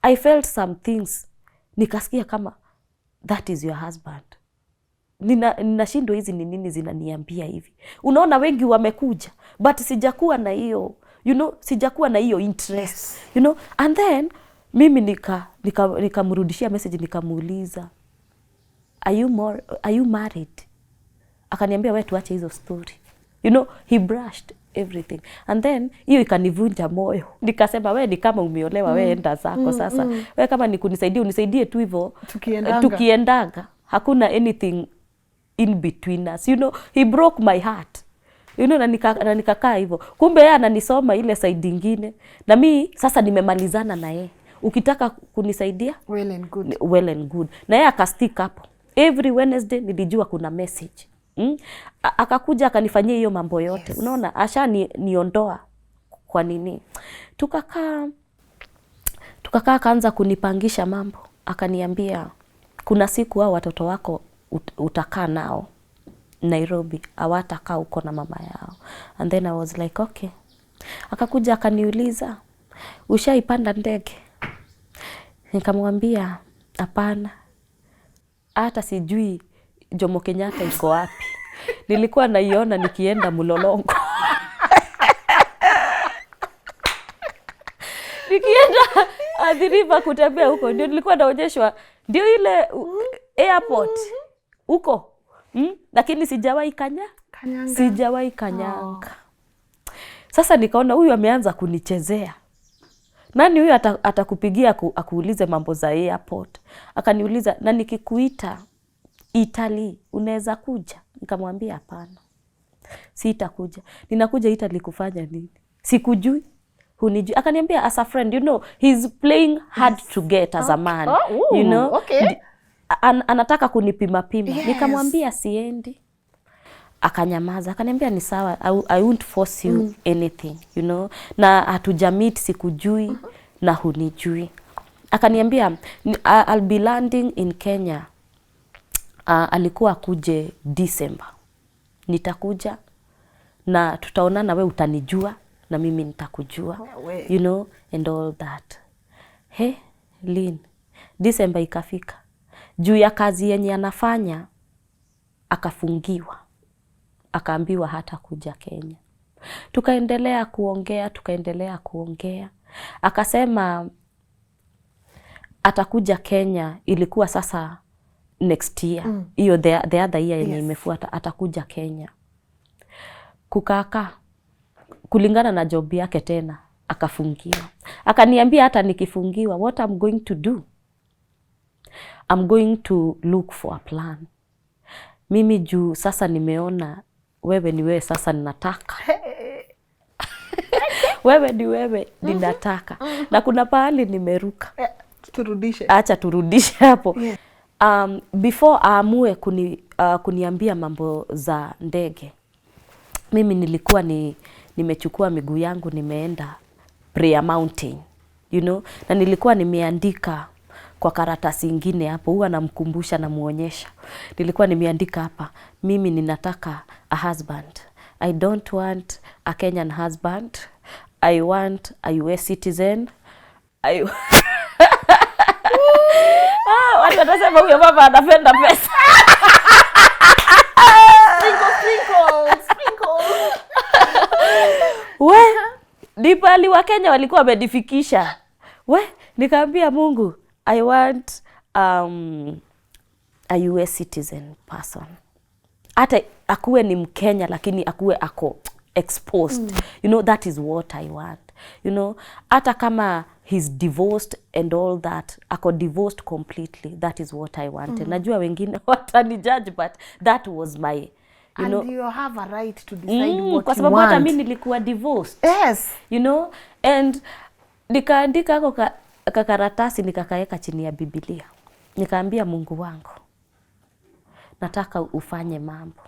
I felt some things. Nikasikia kama, that is your husband. Ninashindwa hizi ni nini zinaniambia hivi. Unaona wengi wamekuja, but sijakuwa na hiyo, you know, sijakuwa na hiyo interest. You know, and then mimi nikamrudishia message, nikamuuliza, are you married? Akaniambia wewe tuache hizo story. You know, he brushed everything. And then hiyo ikanivunja moyo. Nikasema wewe ni kama umeolewa, wewe enda zako sasa. Wewe kama ni kunisaidia, unisaidie tu hivyo tukiendaga. Hakuna anything in between us. You know, he broke my heart. You know, na nikakaa hivyo. Kumbe yeye ananisoma ile side nyingine. Na mimi sasa nimemalizana na yeye. Ukitaka kunisaidia, well and good. Na yeye akastick hapo. Every Wednesday nilijua kuna message. Akakuja akanifanyia hiyo mambo yote. Unaona, asha niondoa kwa nini. Tukakaa akaanza kunipangisha mambo. Akaniambia kuna siku hao watoto wako utakaa nao Nairobi, hawatakaa huko na mama yao. And then I was like okay. Akakuja akaniuliza, ushaipanda ndege? Nikamwambia hapana. Hata sijui Jomo Kenyatta iko wapi. nilikuwa naiona nikienda Mlolongo. Nikienda Adhiriva kutembea huko, ndio nilikuwa naonyeshwa, ndio ile airport huko. Lakini sijawahi kanyanga. Sasa nikaona huyu ameanza kunichezea. Nani huyu atakupigia akuulize mambo za airport? Akaniuliza, na nikikuita Italy unaweza kuja? Nikamwambia hapana. Sitakuja. Ninakuja Italy kufanya nini? Sikujui. Hunijui. Akaniambia as a friend, you know, he's playing hard to get as a man. You know? Okay. Anataka kunipima. Nikamwambia siendi. Akanyamaza. Akaniambia ni sawa, I won't force you anything, you know. Na hatujamit, sikujui na hunijui. Akaniambia I'll be landing in Kenya. Alikuwa kuje December. Nitakuja na tutaonana, we utanijua na mimi nitakujua. You know, and all that. He, Lynn, December ikafika. Juu ya kazi yenye anafanya, akafungiwa. Akaambiwa hata kuja Kenya. Tukaendelea kuongea. Akasema atakuja Kenya, ilikuwa sasa next year. Hiyo the other year yenye imefuata atakuja Kenya. Kukaka kulingana na job yake tena akafungiwa. Akaniambia hata nikifungiwa, what I'm going to do, I'm going to look for a plan. Mimi juu sasa nimeona wewe ni wewe, sasa ninataka. Wewe ni wewe, ninataka. Na kuna pahali nimeruka. Turudishe. Acha turudishe hapo. Before aamue kuniambia mambo za ndege, mimi nilikuwa nimechukua miguu yangu nimeenda Prayer Mountain, you know, na nilikuwa nimeandika kwa karatasi ingine hapo, huwa namkumbusha na muonyesha. Nilikuwa nimeandika hapa, mimi ninataka a husband. I don't want a Kenyan husband. I want a US citizen. Watu watasema huyo baba anapenda pesa. Sprinkles. We, dipali wa Kenya walikuwa wamedifikisha. We, nikaambia Mungu, I want a US citizen person. Hata akuwe ni Mkenya lakini akuwe ako exposed. You know, that is what I want. You know, hata kama he's divorced and all that, ako divorced completely, that is what I wanted. Najua wengine watani judge, but that was my, you know. And you have a right to decide what kwa you sababu want. hata mimi nilikuwa divorced. Yes. You know, and nikaandika kwa karatasi nikakaeka chini ya Biblia. Nikaambia Mungu wangu, nataka ufanye mambo.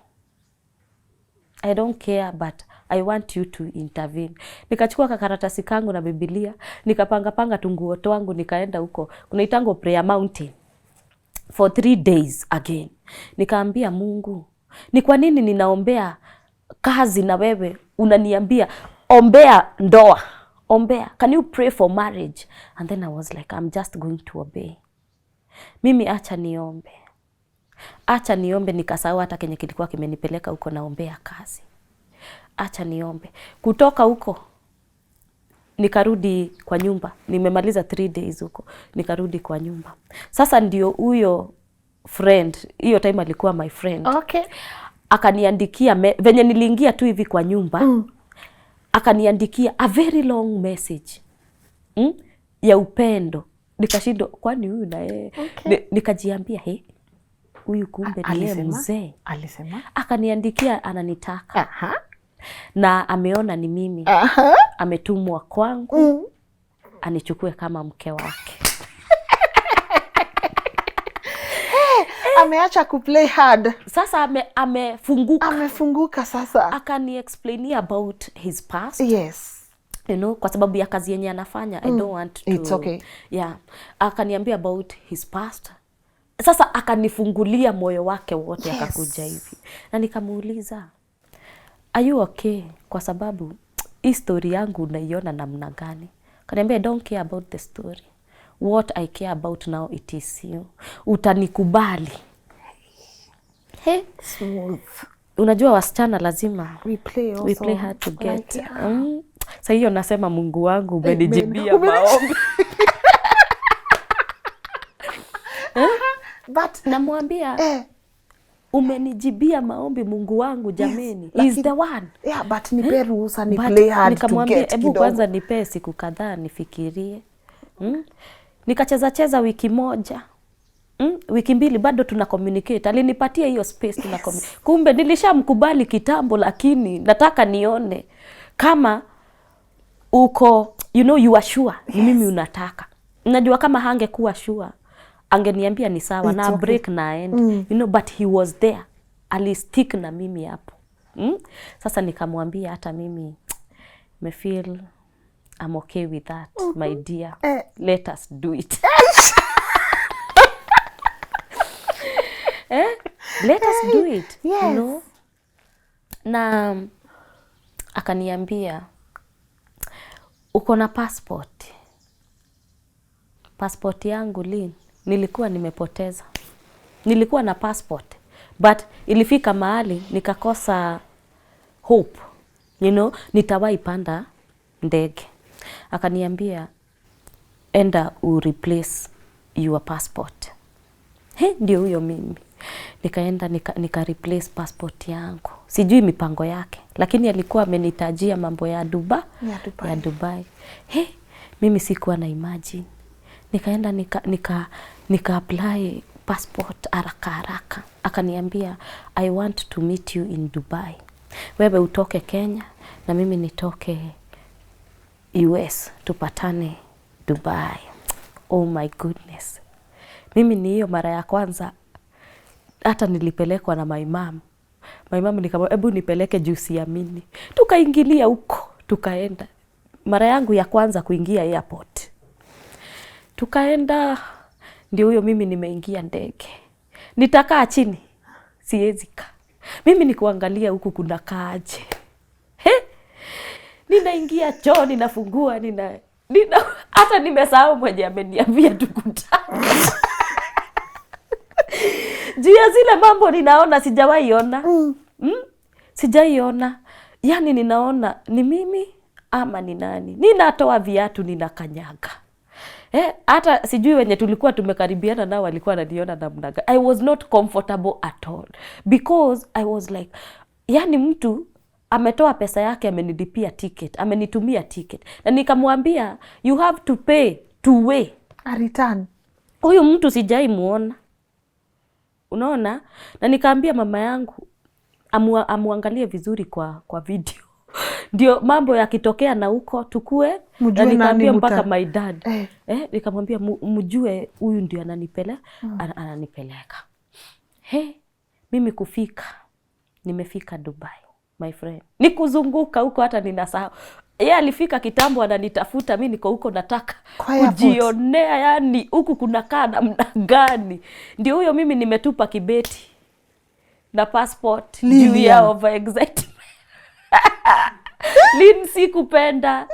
I don't care, but I want you to intervene. Nikachukua karatasi kangu na Biblia, nikapanga tunguo twangu, nikaenda huko. Kunaitango Prayer Mountain for 3 days again. Nikaambia Mungu, ni kwa nini ninaombea kazi na wewe unaniambia ombea ndoa? Ombea. Can you pray for marriage? And then I was like, I'm just going to obey. Mimi acha niombe, nikasahau hata kenye kilikuwa kimenipeleka huko naombea kazi. Acha niombe. Kutoka huko nikarudi kwa nyumba. Nimemaliza 3 days huko. Nikarudi kwa nyumba. Sasa ndio huyo friend, hiyo time alikuwa my friend. Okay. Akaniandikia venye niliingia tu hivi kwa nyumba. Akaniandikia a very long message. Ya upendo. Nikashindwa kwani huyu na yeye. Okay. Nikajiambia huyu kumbe ni yeye mzee. Alisema? Akaniandikia ananitaka. Na ameona ni mimi. Ametumwa kwangu. Anichukue kama mke wake. Ameacha kuplay hard. Sasa amefunguka. Amefunguka sasa. Akani explain about his past. Yes. You know, kwa sababu ya kazi yenye anafanya, I don't want to. It's okay. Yeah. Akaniambia about his past. Sasa akanifungulia moyo wake wote. Yes. Akakuja hivi. Na nikamuuliza, are you okay? Kwa sababu hii story yangu unaiona namna gani? Akaniambia, I don't care about the story. What I care about now it is you. Utanikubali. Smooth. unajua wasichana lazima we play hard to get. Like, yeah. Sasa hiyo nasema Mungu wangu umenijibia maombi. But namwambia umenijibia maombi Mungu wangu jameni. Yes, He's the one. Yeah, but nipe ruhusa ni play hard to get. Hebu kwanza nipe siku kadhaa nifikirie. Nikacheza wiki moja. Wiki mbili bado tuna communicate. Alinipatia hiyo space tuna communicate. Kumbe nilishamkubali kitambo, lakini nataka nione kama uko you are sure ni mimi unataka. Najua kama hangekuwa sure angeniambia ni sawa na okay. Break na end. But he was there. Alistick na mimi hapo. Sasa nikamwambia hata mimi me feel I'm okay with that, my dear. Let us do it. Let us do it. Yes. Na akaniambia uko na passport yangu Lynn nilikuwa nimepoteza. Nilikuwa na passport but ilifika mahali nikakosa hope nitawahi panda ndege. Akaniambia enda replace your passport. Ndio huyo mimi nikaenda nika replace passport yangu. Sijui mipango yake, lakini alikuwa amenitajia mambo ya Dubai. Mimi sikuwa na imagine. Nikaenda nika apply passport haraka. Akaniambia I want to meet you in Dubai. Wewe utoke Kenya na mimi nitoke US, tupatane Dubai. Oh my goodness. Mimi ni hiyo mara ya kwanza hata nilipelekwa na my mom. My mom nikamwambia hebu nipeleke juu siamini. Tukaingilia huko, tukaenda. Mara yangu ya kwanza kuingia airport. Tukaenda, ndio huyo mimi nimeingia ndege. Nitakaa chini, siwezi kaa. Mimi ni kuangalia huku kuna kaaje. Ninaingia choo, ninafungua, hata nimesahau mwenye ameniambia tukutane. Juu ya zile mambo ninaona sijawahi ona. Sijawahi ona. Yaani ninaona ni mimi ama ni nani. Ninatoa viatu ninakanyaga. Hata sijui wenye tulikuwa tumekaribiana nao walikuwa wananiona namna gani. I was not comfortable at all because I was like, yani mtu ametoa pesa yake amenilipia ticket, amenitumia ticket. Na nikamwambia you have to pay to way a return. Huyu mtu sijai muona. Unaona? Na nikaambia mama yangu amuangalie vizuri kwa video. Ndio mambo yakitokea na huko tukue. Na nikaambia mpaka my dad. Nikamwambia mjue huyu ndio ananipeleka. Mimi nimefika Dubai, my friend. Nikuzunguka huko hata ninasahau. Yeye alifika kitambo ananitafuta, mimi niko huko nataka kujionea yani huku kunakaa namna gani. Ndio huyo mimi nimetupa kibeti na passport juu ya over excitement. Lynn sikupenda.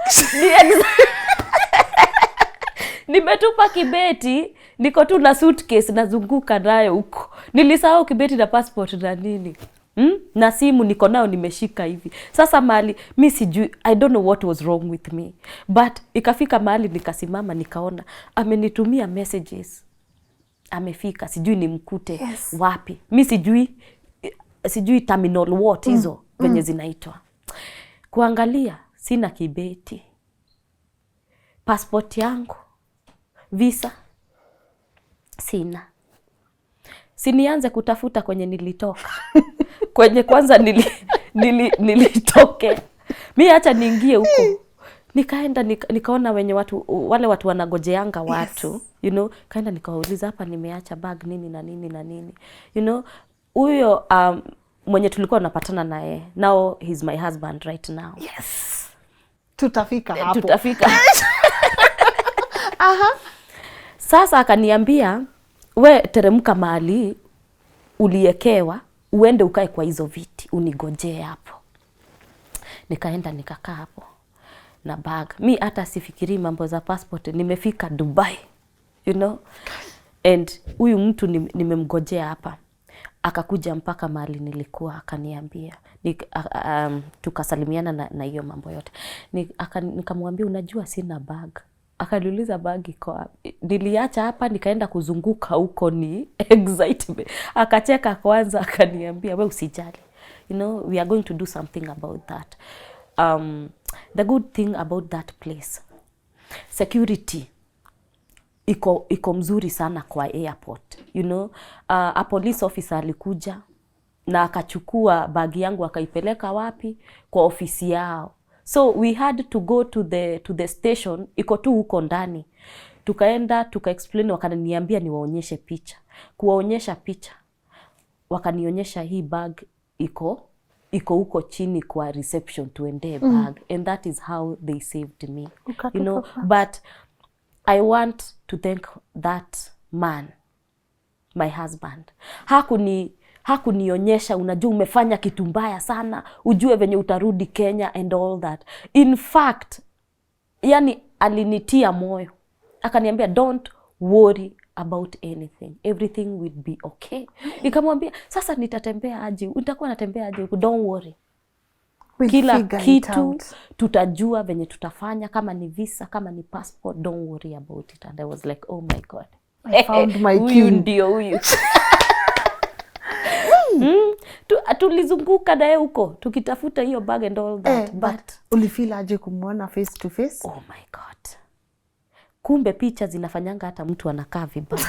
Nimetupa kibeti, niko tu na suitcase nazunguka nayo huko. Nilisahau kibeti na passport na nini. Na simu niko nao nimeshika hivi. Sasa mahali mimi sijui, I don't know what was wrong with me. But ikafika mahali nikasimama nikaona amenitumia messages. Amefika, sijui nimkute wapi. Mimi sijui terminal what hizo venye zinaitwa. Kuangalia sina kibeti. Passport yangu, visa sina. Sinianze kutafuta kwenye nilitoka. Kwenye kwanza nilitoke. Mimi acha niingie huko. Nikaenda nikaona wale watu wanagojeanga watu, kaenda nikawauliza hapa nimeacha bag nini na nini na nini. Huyo mwenye tulikuwa tunapatana naye. Now he's my husband right now. Yes. Tutafika hapo. Tutafika. Sasa akaniambia we teremka mahali uliekewa uende ukae kwa hizo viti unigojee hapo. Nikaenda nikakaa hapo na bag. Mi hata sifikiri mambo za passport, nimefika Dubai. And huyu mtu nimemgojea hapa. akakuja mpaka mahali nilikuwa, akaniambia tukasalimiana na hiyo mambo yote. Nikamwambia unajua sina bag. Akaniuliza bag iko wapi? Niliacha hapa nikaenda kuzunguka huko, ni excitement. Akacheka kwanza, akaniambia wewe usijali, you know, we are going to do something about that. The good thing about that place, security iko mzuri sana kwa airport, you know. A police officer alikuja na akachukua bagi yangu akaipeleka wapi? Kwa ofisi yao. So we had to go to the station, iko tu huko ndani. Tukaenda explain, wakaniambia niwaonyeshe picha. Kuwaonyesha picha, wakanionyesha hii bag iko huko chini kwa reception, tuende bag. And that is how they saved me, you know. But I want to thank that man, my husband. Hakunionyesha unajua umefanya kitu mbaya sana, ujue venye utarudi Kenya and all that. In fact, yani alinitia moyo. Akaniambia don't worry about anything. Everything will be okay. Nikamwambia sasa nitatembea aje? Utakuwa natembea aje? Don't worry. Kila kitu tutajua venye tutafanya, kama ni visa, kama ni passport, don't worry about it. And I was like, oh my God, I found my huyu ndio huyu. Tulizunguka naye huko tukitafuta hiyo bag and all that. But ulifeel aje kumwona face to face? Oh my God, kumbe picha zinafanyanga hata mtu anakaa vibaya.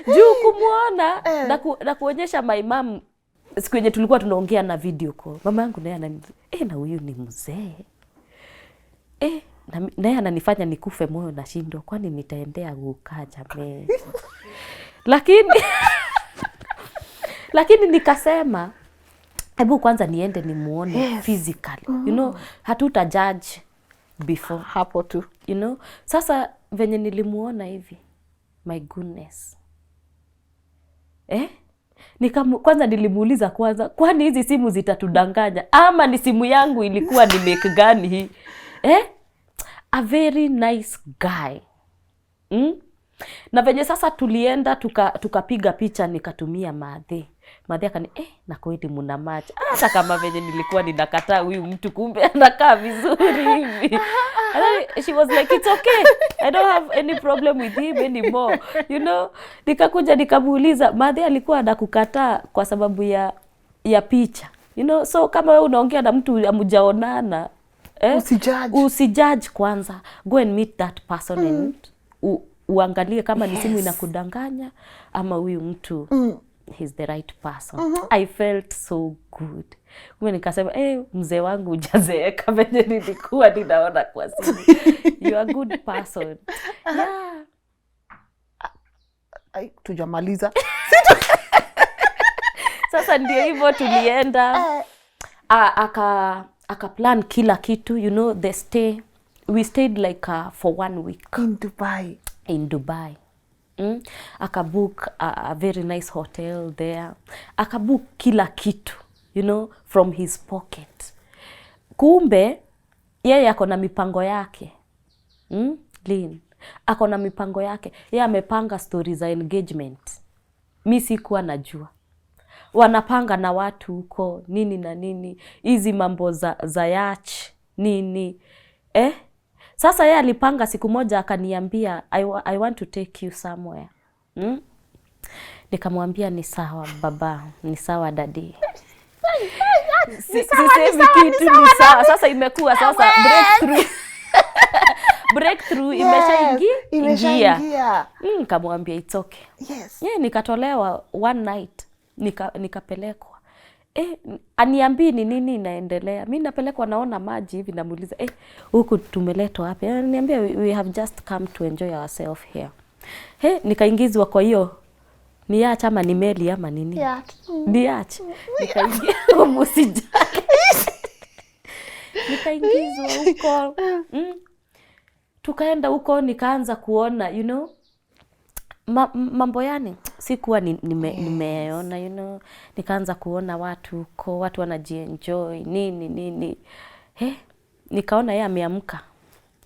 Juu kumwona na kuonyesha my mom, siku yenye tulikuwa tunaongea na video call, mama yangu naye na huyu ni mzee. Naye ananifanya nikufe moyo, na shindo kwani nitaendea kukaja me. Lakini nikasema hebu kwanza niende nimuone physically. You know, hatuta judge before hapo tu. You know, sasa venye nilimuona hivi, my goodness. Kwanza nilimuuliza kwanza, kwani hizi simu zitatudanganya ama ni simu yangu ilikuwa ni make gani hii? A very nice guy. Na venye sasa tulienda tukapiga picha, nikatumia Madhe akani na kweli mna match. Hata kama venye nilikuwa ninakataa huyu mtu, kumbe anakaa vizuri hivi. She was like it's okay, I don't have any problem with him anymore, you know. Nikakuja nikamuuliza, Madhe alikuwa anakukataa kwa sababu ya picha, you know. So kama wewe unaongea na mtu amjaonana, usijudge kwanza, go and meet that person and uangalie kama ni simu inakudanganya ama huyu mtu he's the right person. I felt so good. Nikasema mzee wangu hujazeeka venye nilikuwa ninaona kwa simu. You are a good person. Yeah. Tujamaliza. Sasa ndio hivyo tulienda. Aka plan kila kitu, you know, the stay. We stayed like for 1 week. In Dubai. Akabook a very nice hotel there. Akabook kila kitu, you know, from his pocket. Kumbe yeye ako na mipango yake. Lynn ako na mipango yake. Yeye amepanga stories za engagement. Mimi sikuwa najua. Wanapanga na watu huko nini na nini, hizi mambo za yacht nini. Sasa yeye alipanga, siku moja akaniambia I want to take you somewhere. Nikamwambia ni sawa baba, ni sawa daddy. Sisemi kitu, ni sawa. Sasa imekuwa sasa breakthrough imeshaingia. Nikamwambia it's okay. Yes. Nikatolewa one night, nikapelekwa. Aniambii ni nini inaendelea. Mimi napelekwa naona maji hivi, namuuliza huku tumeletwa wapi? Ananiambia we have just come to enjoy ourselves here. Nikaingizwa kwa hiyo ni yacht ama ni meli ama nini? Ni yacht. Nikaingia usijali. Nikaingizwa huko. Tukaenda huko, nikaanza kuona, you know, mambo yani sikuwa nimeona, you know. Nikaanza kuona watu huko, watu wanajienjoy nini. Nikaona yeye ameamka,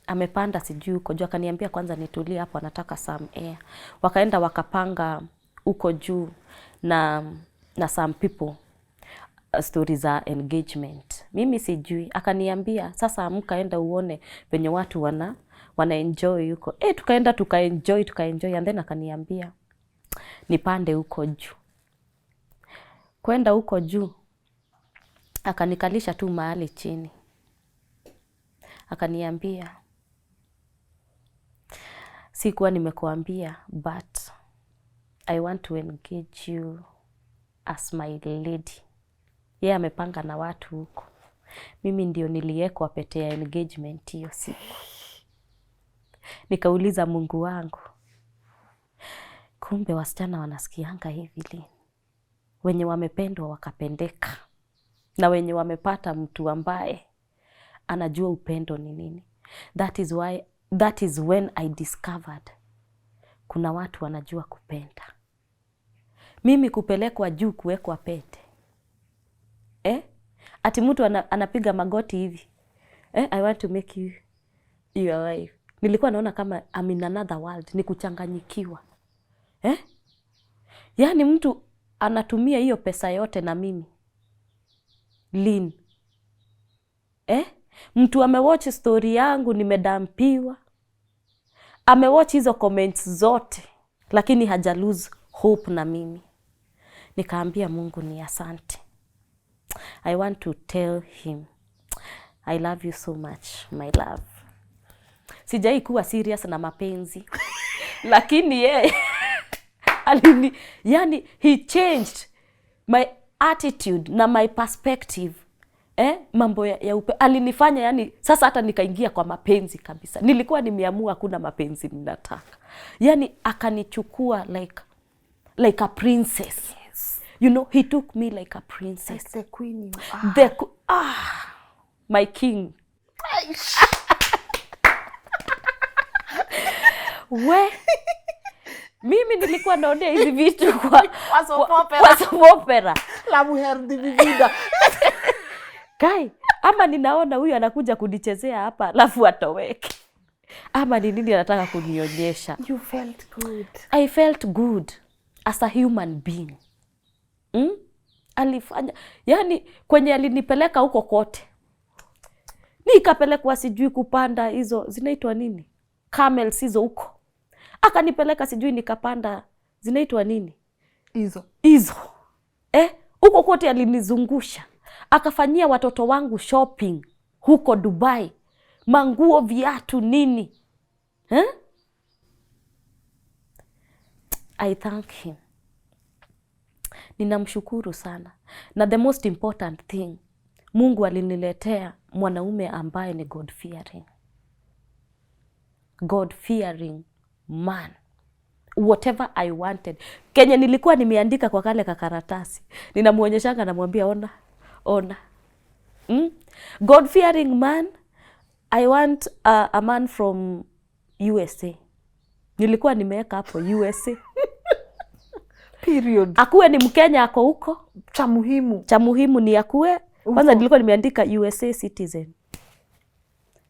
amepanda sijui huko juu, akaniambia kwanza nitulie hapo, anataka some air. Wakaenda wakapanga huko juu na some people stories za engagement. Mimi sijui, akaniambia sasa amka enda uone venye watu wana enjoy huko. Tukaenda tukaenjoy and then akaniambia nipande huko juu. Kwenda huko juu akanikalisha tu mahali chini. Akaniambia sikuwa nimekuambia, but I want to engage you as my lady. Yeye amepanga na watu huko. Mimi ndio niliekwa pete ya engagement hiyo siku. Nikauliza Mungu wangu, kumbe wasichana wanasikianga hivi Lynn. Wenye wamependwa wakapendeka. Na wenye wamepata mtu ambaye anajua upendo ni nini. That is when I discovered kuna watu wanajua kupenda. Mimi kupelekwa juu kuwekwa pete. Ati mtu anapiga magoti hivi. I want to make you your wife. Nilikuwa naona kama I'm in another world, ni kuchanganyikiwa. Yaani mtu anatumia hiyo pesa yote na mimi. Lynn. Mtu amewatch story yangu nimedampiwa. Amewatch hizo comments zote, lakini haja lose hope na mimi. Nikaambia Mungu ni asante. I want to tell him I love you so much, my love. Sijai kuwa serious na mapenzi. Lakini yeye yani he changed my attitude na my perspective. Mambo ya alinifanya yani sasa hata nikaingia kwa mapenzi kabisa. Nilikuwa nimeamua hakuna mapenzi ninataka. Yani akanichukua like a princess. Yes. You know, he took me like a princess. Like the queen you are. My king. Mimi nilikuwa naonea hizi vitu kwa opera. La mujer dividida. Kai, ama ninaona huyu anakuja kunichezea hapa alafu atoweke. Ama ni nini anataka kunionyesha? You felt good. I felt good as a human being. Alifanya, yani kwenye alinipeleka huko kote. Nikapelekwa sijui kupanda hizo, zinaitwa nini? Camels hizo huko. Akanipeleka sijui nikapanda, zinaitwa nini? Hizo. Huko kote alinizungusha. Akafanyia watoto wangu shopping huko Dubai. Manguo, viatu, nini. I thank him. Ninamshukuru sana. Na the most important thing, Mungu aliniletea mwanaume ambaye ni God fearing. God fearing man. Whatever I wanted. Kenye nilikuwa nimeandika kwa kale kakaratasi. Ninamuonyeshanga namwambia ona. God fearing man. I want a man from USA. Nilikuwa nimeweka hapo USA. Period. Akuwe ni Mkenya ako huko. Cha muhimu ni akuwe. Kwanza nilikuwa nimeandika USA citizen.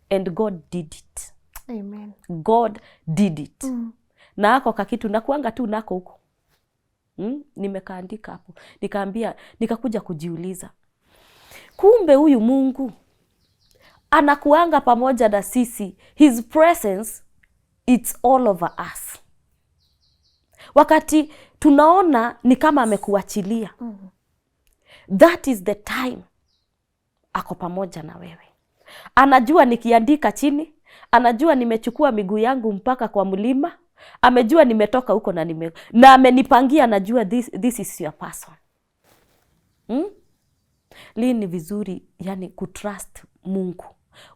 And God did it. Amen. God did it. Na ako kakitu nakuanga tu nako huko. Nimekaandika hapo. Nikakuja kujiuliza. Kumbe huyu Mungu anakuanga pamoja na sisi. His presence, it's all over us. Wakati tunaona ni kama amekuachilia. That is the time ako pamoja na wewe. Anajua nikiandika chini. Anajua nimechukua miguu yangu mpaka kwa mlima. Amejua nimetoka huko na amenipangia, anajua this is your person. Lynn, ni vizuri yani kutrust Mungu.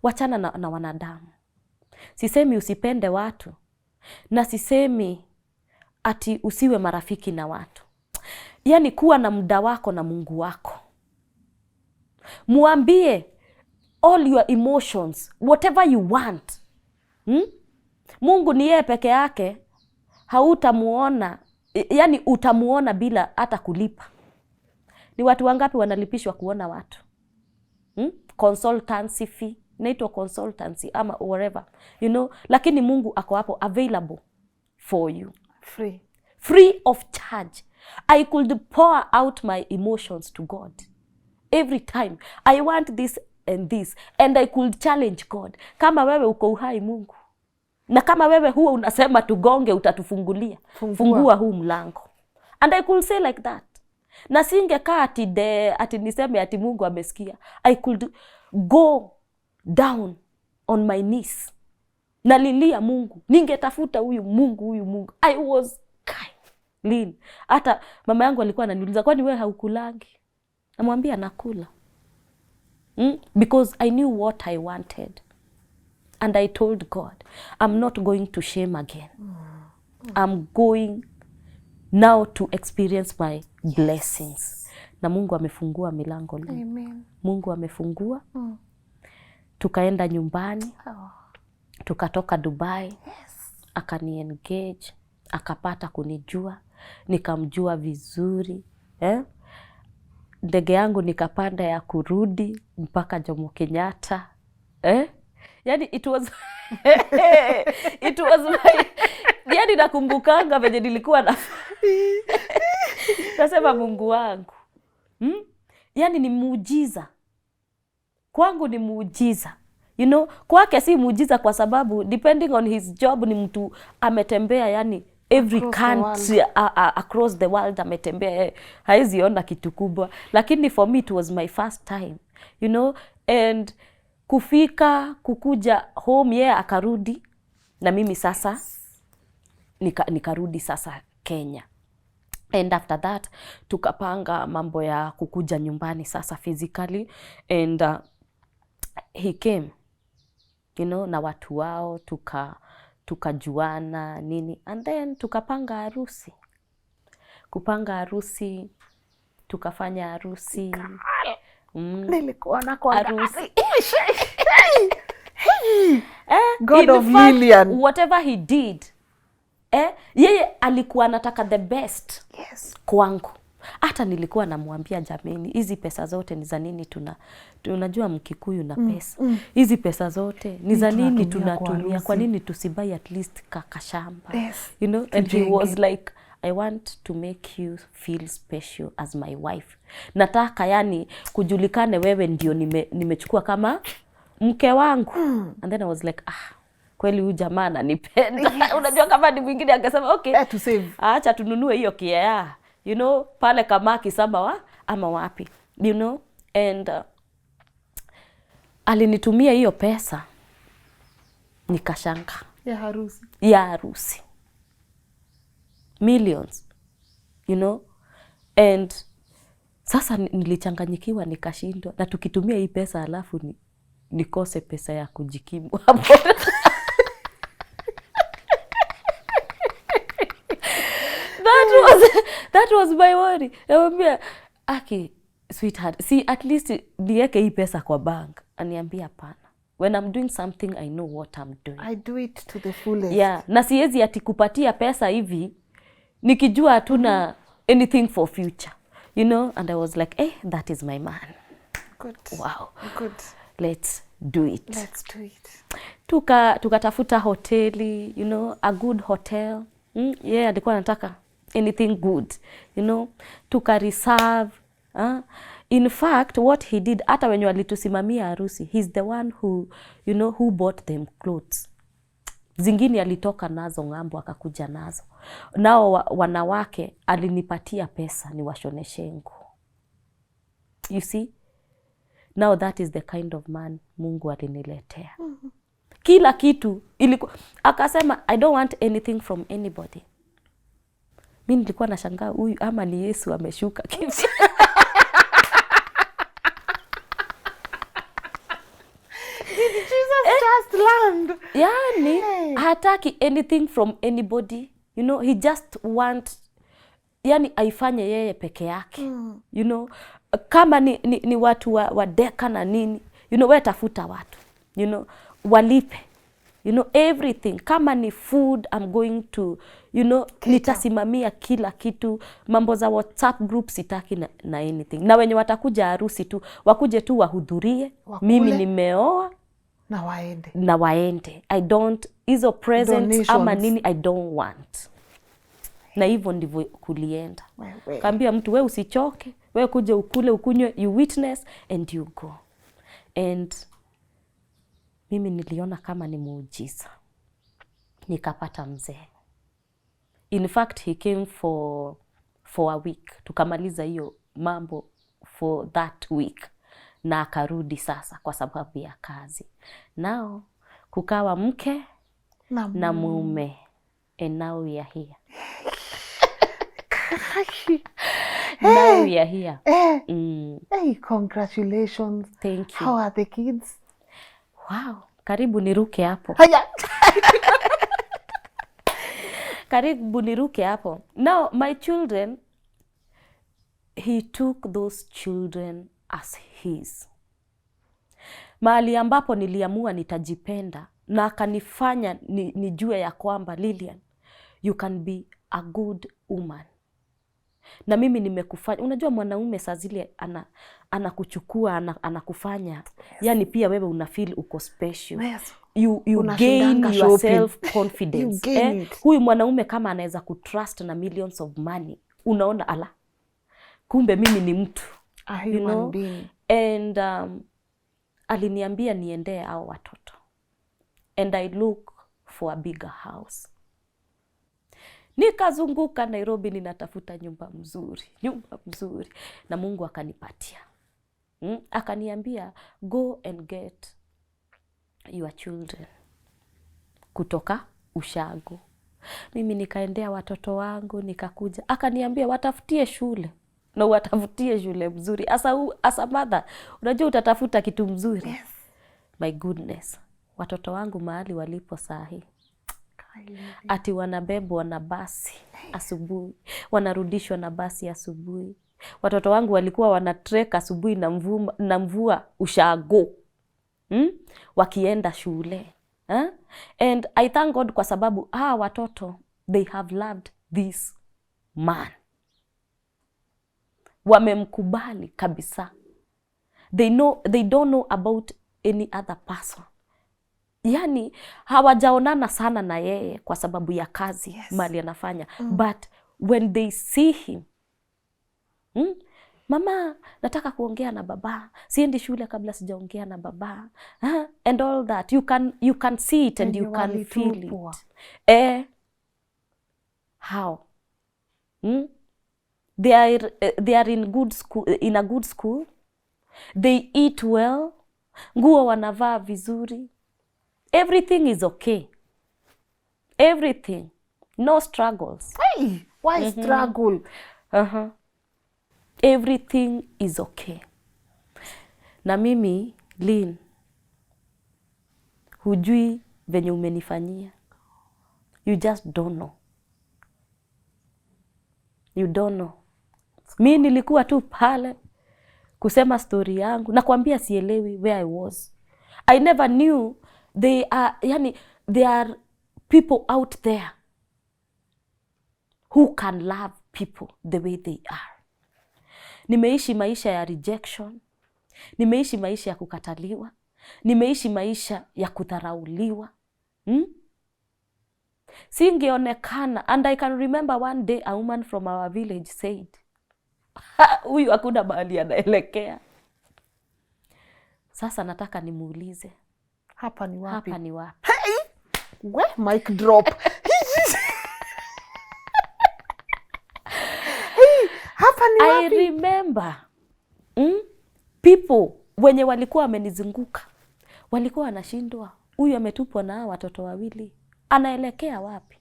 Wachana na wanadamu. Sisemi usipende watu. Na sisemi ati usiwe marafiki na watu. Yani kuwa na muda wako na Mungu wako. Muambie all your emotions, whatever you want. Mungu ni yeye peke yake. Hautamuona, yani utamuona bila hata kulipa. Ni watu wangapi wanalipishwa kuona watu? Consultancy fee. inaitwa consultancy ama whatever, you know, lakini Mungu ako hapo available for you. Free of charge. I could pour out my emotions to God every time. I want this and this, and I could challenge God. Kama wewe uko uhai Mungu, na kama wewe huwa unasema tugonge utatufungulia, fungua huu mlango. And I could say like that. Na singekaa ati niseme ati Mungu amesikia. I could go down on my knees. Nalilia Mungu. Ningetafuta huyu Mungu. I was Lynn. Hata mama yangu alikuwa ananiuliza, kwani wewe haukulangi? Namwambia nakula. Because I knew what I wanted. And I told God, I'm not going to shame again. I'm going now to experience my blessings. Na Mungu amefungua milango leo. Amen. Mungu amefungua. Tukaenda nyumbani. Tukatoka Dubai. Yes. Akani engage. Akapata kunijua. Nikamjua vizuri. Ndege yangu nikapanda ya kurudi mpaka Jomo Kenyatta. Yani it was my, yani nakumbukanga venye nilikuwa na nasema Mungu wangu. Yani ni muujiza. Kwangu ni muujiza. You know, kwake si muujiza kwa sababu depending on his job ni mtu ametembea yani every country across the world ametembea, haizi ona kitu kubwa. Lakini for me it was my first time, you know, and kukuja home yeye akarudi na mimi sasa nikarudi sasa Kenya. And after that tukapanga mambo ya kukuja nyumbani sasa physically, and he came, you know, na watu wao tukajuana nini, and then tukapanga harusi. Kupanga harusi, tukafanya harusi. Nilikuwa na kwa harusi. God of Lilian. Whatever he did, yeye alikuwa anataka the best. Yes. Kwangu. Hata nilikuwa namwambia jameni, hizi pesa zote ni za nini tunajua Mkikuyu na pesa. Hizi pesa zote ni za nini tunatumia? Kwa nini tusibai at least kakashamba? Yes. You know, and he was like, I want to make you feel special as my wife. Nataka yani kujulikane wewe ndio nimechukua kama mke wangu. And then I was like, kweli huyu jamaa ananipenda. Yes. Unajua kama ni mwingine angesema okay, to save. Acha tununue hiyo kiea. You know, pale kama kisama ama wapi. You know, and alinitumia hiyo pesa. Nikashanga. Ya harusi. Millions. You know, and sasa nilichanganyikiwa nikashindwa, na tukitumia hii pesa alafu nikose pesa ya kujikimu hapo. That was my worry. Namwambia, sweetheart, see at least niweke hii pesa kwa bank. Aniambia hapana. When I'm doing something, I know what I'm doing. I do it to the fullest. Yeah, na siwezi ati kupatia pesa hivi nikijua hatuna anything for future. You know, and I was like, that is my man. Good. Wow. Good. Let's do it. Let's do it. Tukatafuta hoteli, you know, a good hotel. Yeah, alikuwa anataka anything good, you know. Tuka-reserve. In fact, what he did, hata wenye walitusimamia harusi, he's the one who, you know, who bought them clothes. Zingine alitoka nazo ngambo akakuja nazo. Nao wanawake alinipatia pesa niwashoneshe nguo. You see? Now that is the kind of man Mungu aliniletea. Kila kitu ilikuwa akasema I don't want anything from anybody. Mimi nilikuwa nashangaa huyu ama ni Yesu ameshuka kiasi. Did Jesus just land? Yani hataki anything from anybody. You know, he just yani aifanye yeye peke yake. You know, kama ni watu wa deka na nini, you know, wewe tafuta watu, you know, walipe, you know, everything. Kama ni food, I'm going to, you know, nitasimamia kila kitu. Mambo za WhatsApp group sitaki na anything. Na wenye watakuja harusi tu, wakuje tu wahudhurie. Mimi nimeoa, na waende. I don't, hizo presents Donations. ama nini, I don't want. Na hivyo ndivyo kulienda. Kaambia mtu, we usichoke, we kuja ukule, ukunywe, you witness and you go. And mimi niliona kama ni muujiza. Nikapata mzee. In fact, he came for a week. Tukamaliza hiyo mambo for that week. Na akarudi sasa kwa sababu ya kazi. Now, kukawa mke na mume. And now we are here. Now we are here. Hey, congratulations. Thank you. How are the kids? Wow, karibu niruke hapo. Haya. Karibu niruke hapo. Now, my children, he took those children as his. Mahali ambapo niliamua nitajipenda na akanifanya nijue ya kwamba, Lilian, you can be a good woman. Na mimi nimekufanya, unajua mwanaume saa zile anakuchukua, anakufanya, yani pia wewe unafeel uko special. Yes. You gain your self confidence. Huyu mwanaume kama anaweza kutrust na millions of money, unaona ala, kumbe mimi ni mtu, you know? And aliniambia niendee hao watoto. And I look for a bigger house. Nikazunguka Nairobi, ninatafuta nyumba mzuri. Na Mungu akanipatia. Akaniambia, go and get your children kutoka ushago. Mimi nikaendea watoto wangu, nikakuja. Akaniambia, watafutie shule. Na watafutie shule mzuri. Asa mother, unajua utatafuta kitu mzuri. Yes. My goodness. Watoto wangu mahali walipo sahi. Ati wanabebwa na basi asubuhi. Wanarudishwa na basi asubuhi. Watoto wangu walikuwa wanatrek asubuhi na mvua ushago. Wakienda shule. And I thank God kwa sababu watoto, they have loved this man. Wamemkubali kabisa. They don't know about any other person. Yani hawajaonana sana na yeye kwa sababu ya kazi. Yes. Mali anafanya. But when they see him, mama, nataka kuongea na baba. Siendi shule kabla sijaongea na baba. And all that. You can see it and you can feel it. How? They are in good school, in a good school. They eat well. Nguo wanavaa vizuri. Everything is okay. Everything. No struggles. Hey, why struggle? Everything is okay. Na mimi, Lynn, hujui venye umenifanyia. You just don't know. You don't know. Mimi nilikuwa tu pale kusema story yangu. Nakwambia sielewi where I was. I never knew there are people out there who can love people the way they are. Nimeishi maisha ya rejection. Nimeishi maisha ya kukataliwa. Nimeishi maisha ya kudharauliwa. Singeonekana. And I can remember one day a woman from our village said, huyu hakuna mahali anaelekea. Sasa nataka nimuulize, hapa ni wapi? Hapa ni wapi? Hey! Where mic drop? Hey, hapa ni wapi? I remember people wenye walikuwa wamenizunguka walikuwa wanashindwa, huyu ametupwa na watoto wawili, anaelekea wapi?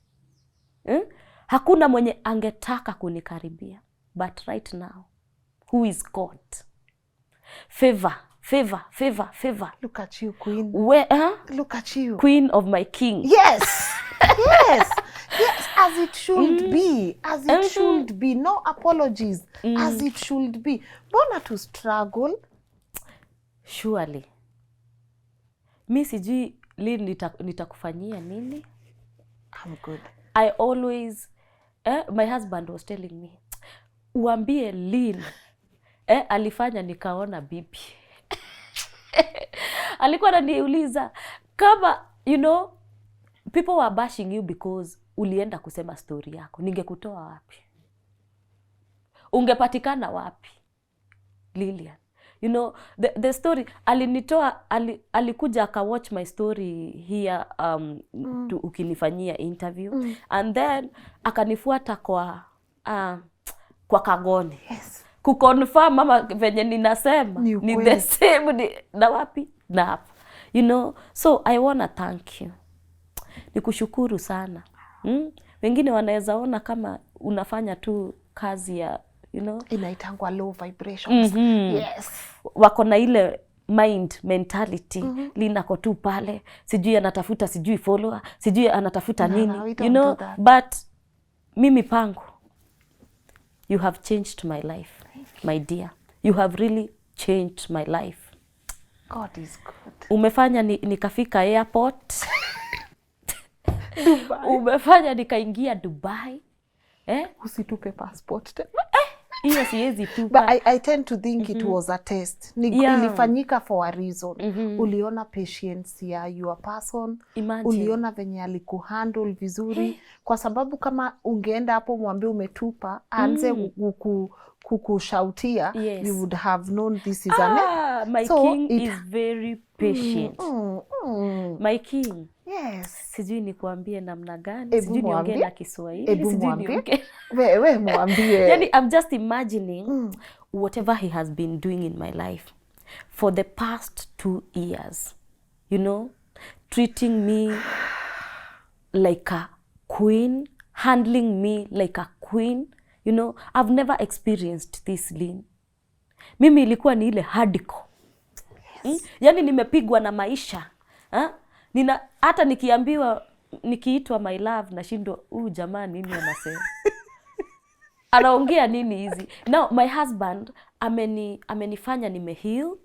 Hakuna mwenye angetaka kunikaribia. But right now, who is God? Favor. Look at you, queen. Look at you. Queen of my king. Yes. Yes. Yes, as it should be. As it should be. No apologies. As it should be. Mbona to struggle? Surely. Mi sijui Lynn nitakufanyia nini? I'm good. I always, my husband was telling me, uambie Lynn, alifanya nikaona bibi. Alikuwa ananiuliza kama people were bashing you because ulienda kusema story yako, ningekutoa wapi? Ungepatikana wapi? Lilian, the story alinitoa, alikuja aka watch my story here ukinifanyia interview and then akanifuata kwa Kagoni. Yes. Kuconfirm mama venye ninasema ni the same na wapi na hapa. So I wanna thank you. Nikushukuru sana. Wengine wanaweza ona kama unafanya tu kazi ya inaitangwa low vibrations. Yes. Wako na ile mentality linako tu pale, sijui anatafuta sijui follower, sijui anatafuta nini, but mimi pangu, you have changed my life, my dear. You have really changed my life. God is good. Umefanya nikafika airport. Dubai. Umefanya nikaingia Dubai. Usitupe passport tena. Hiyo siwezi tupa. But I tend to think it was a test. Ilifanyika for a reason. Uliona patience ya your person. Imagine. Uliona venye alikuhandle vizuri. Kwa sababu kama ungeenda hapo mwambie umetupa, aanze kukushautia, yes, you would have known this is a my king is very patient. My king. Yes. Sijui nikuambie namna gani, sijui niongee na Kiswahili, sijui niongee. Wewe mwambie. Yani I'm just imagining whatever he has been doing in my life for the past 2 years. Treating me like a queen, handling me like a queen. I've never experienced this, Lynn. Mimi ilikuwa ni ile hardcore. Yes. Yani nimepigwa na maisha. Hata nikiitwa my love nashindwa jamani nini anasema. Anaongea nini hizi? Now my husband amenifanya nimeheal,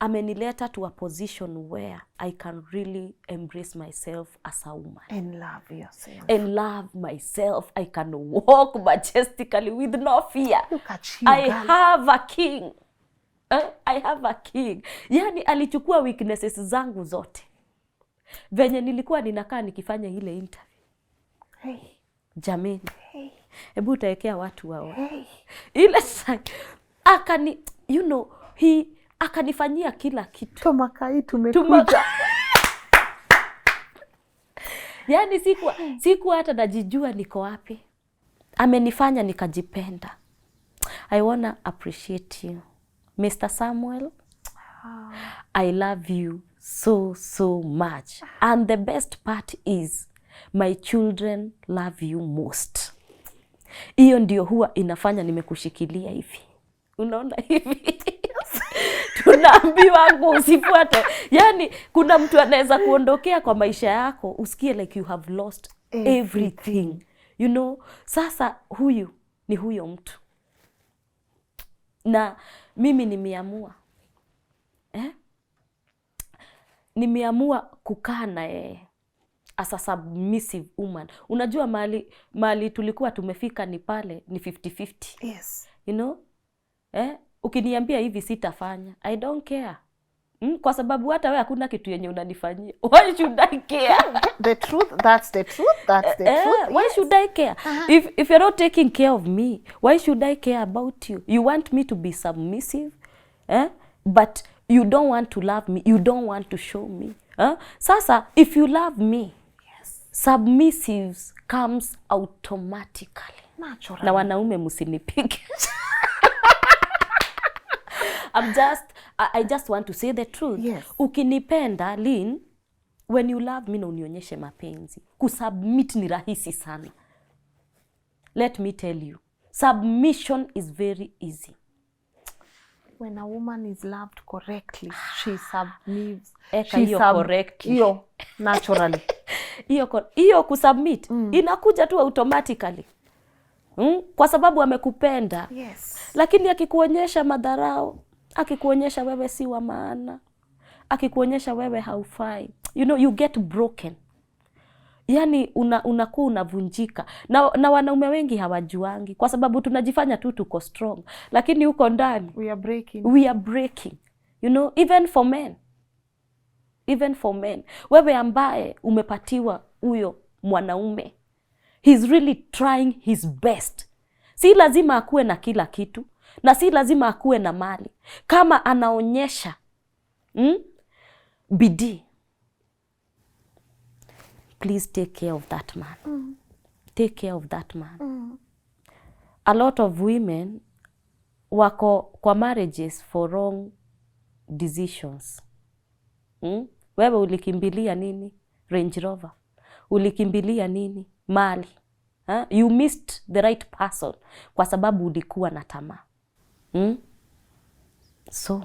amenileta to a position where I can really embrace myself as a woman. And love yourself. And love myself. I can walk majestically with no fear. Look at you, I girl. have a king. I have a king. Yani alichukua weaknesses zangu zote. Venye nilikuwa ninakaa nikifanya ile interview. Hey. Jamani. Hey. Hebu utaekea watu wao. Hey. Ile akanifanyia kila kitu. Tomakai tumekuja. Yani siku hata najijua niko wapi. Amenifanya nikajipenda. I wanna appreciate you. Mr. Samuel, I love you so much. And the best part is my children love you most. Hiyo ndio huwa inafanya nimekushikilia hivi. Unaona hivi? Tunaambiwa usifuate. Yani kuna mtu anaweza kuondokea kwa maisha yako usikie like you have lost everything. Sasa huyu ni huyo mtu. Na mimi nimeamua. Nimeamua kukaa na yeye as a submissive woman. Unajua mali tulikuwa tumefika ni pale ni 50-50. Yes. Ukiniambia hivi sitafanya. I don't care. Kwa sababu hata wewe hakuna kitu yenye unanifanyia. Why should I care? The truth, that's the truth, that's the truth. Why should I care? If you're not taking care of me, why should I care about you? You want me to be submissive, but you don't want to love me. You don't want to show me. Sasa, if you love me, yes, submissives comes automatically. Naturally. Na wanaume msinipige. I just want to say the truth. Yes. Ukinipenda, Lynn, when you love me na unionyeshe mapenzi. Kusubmit ni rahisi sana. Let me tell you. Submission is very easy. When a woman is loved correctly, she submits. Correctly. Iyo, naturally. Iyo kusubmit, inakuja tu automatically. Kwa sababu amekupenda. Yes. Lakini akikuonyesha madharau, akikuonyesha wewe si wa maana, akikuonyesha wewe haufai, you get broken. Yani unakuwa unavunjika. Na wanaume wengi hawajuangi kwa sababu tunajifanya tu tuko strong, lakini uko ndani we are breaking. We are breaking. Even for men. even for men. Wewe ambaye umepatiwa huyo mwanaume, he's really trying his best. Si lazima akuwe na kila kitu, na si lazima akuwe na mali. Kama anaonyesha bidii, please take care of that man. Take care of that man. A lot of women wako kwa marriages for wrong decisions. Wewe ulikimbilia nini? Range Rover. Ulikimbilia nini? Mali. You missed the right person kwa sababu ulikuwa na tamaa. So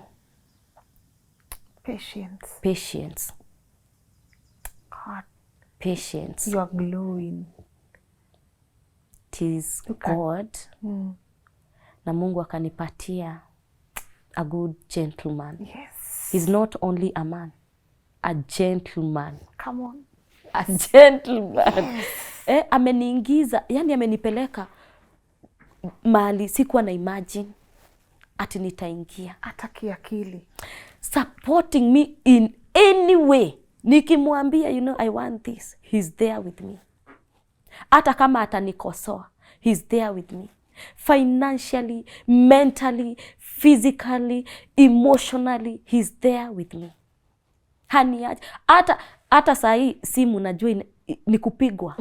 patience. God. Patience. You are glowing. It is God. Na Mungu akanipatia a good gentleman. Yes. He's not only a man, a gentleman. Come on. A gentleman. Yes. Ameniingiza, yani amenipeleka mahali sikuwa na imagine ati nitaingia. Hata kiakili. Supporting me in any way. Nikimwambia, you know, I want this, he's there with me. Hata kama atanikosoa, he's there with me. Financially, mentally, physically, emotionally, he's there with me. Haniaje. Hata saa hii simu najua ni kupigwa.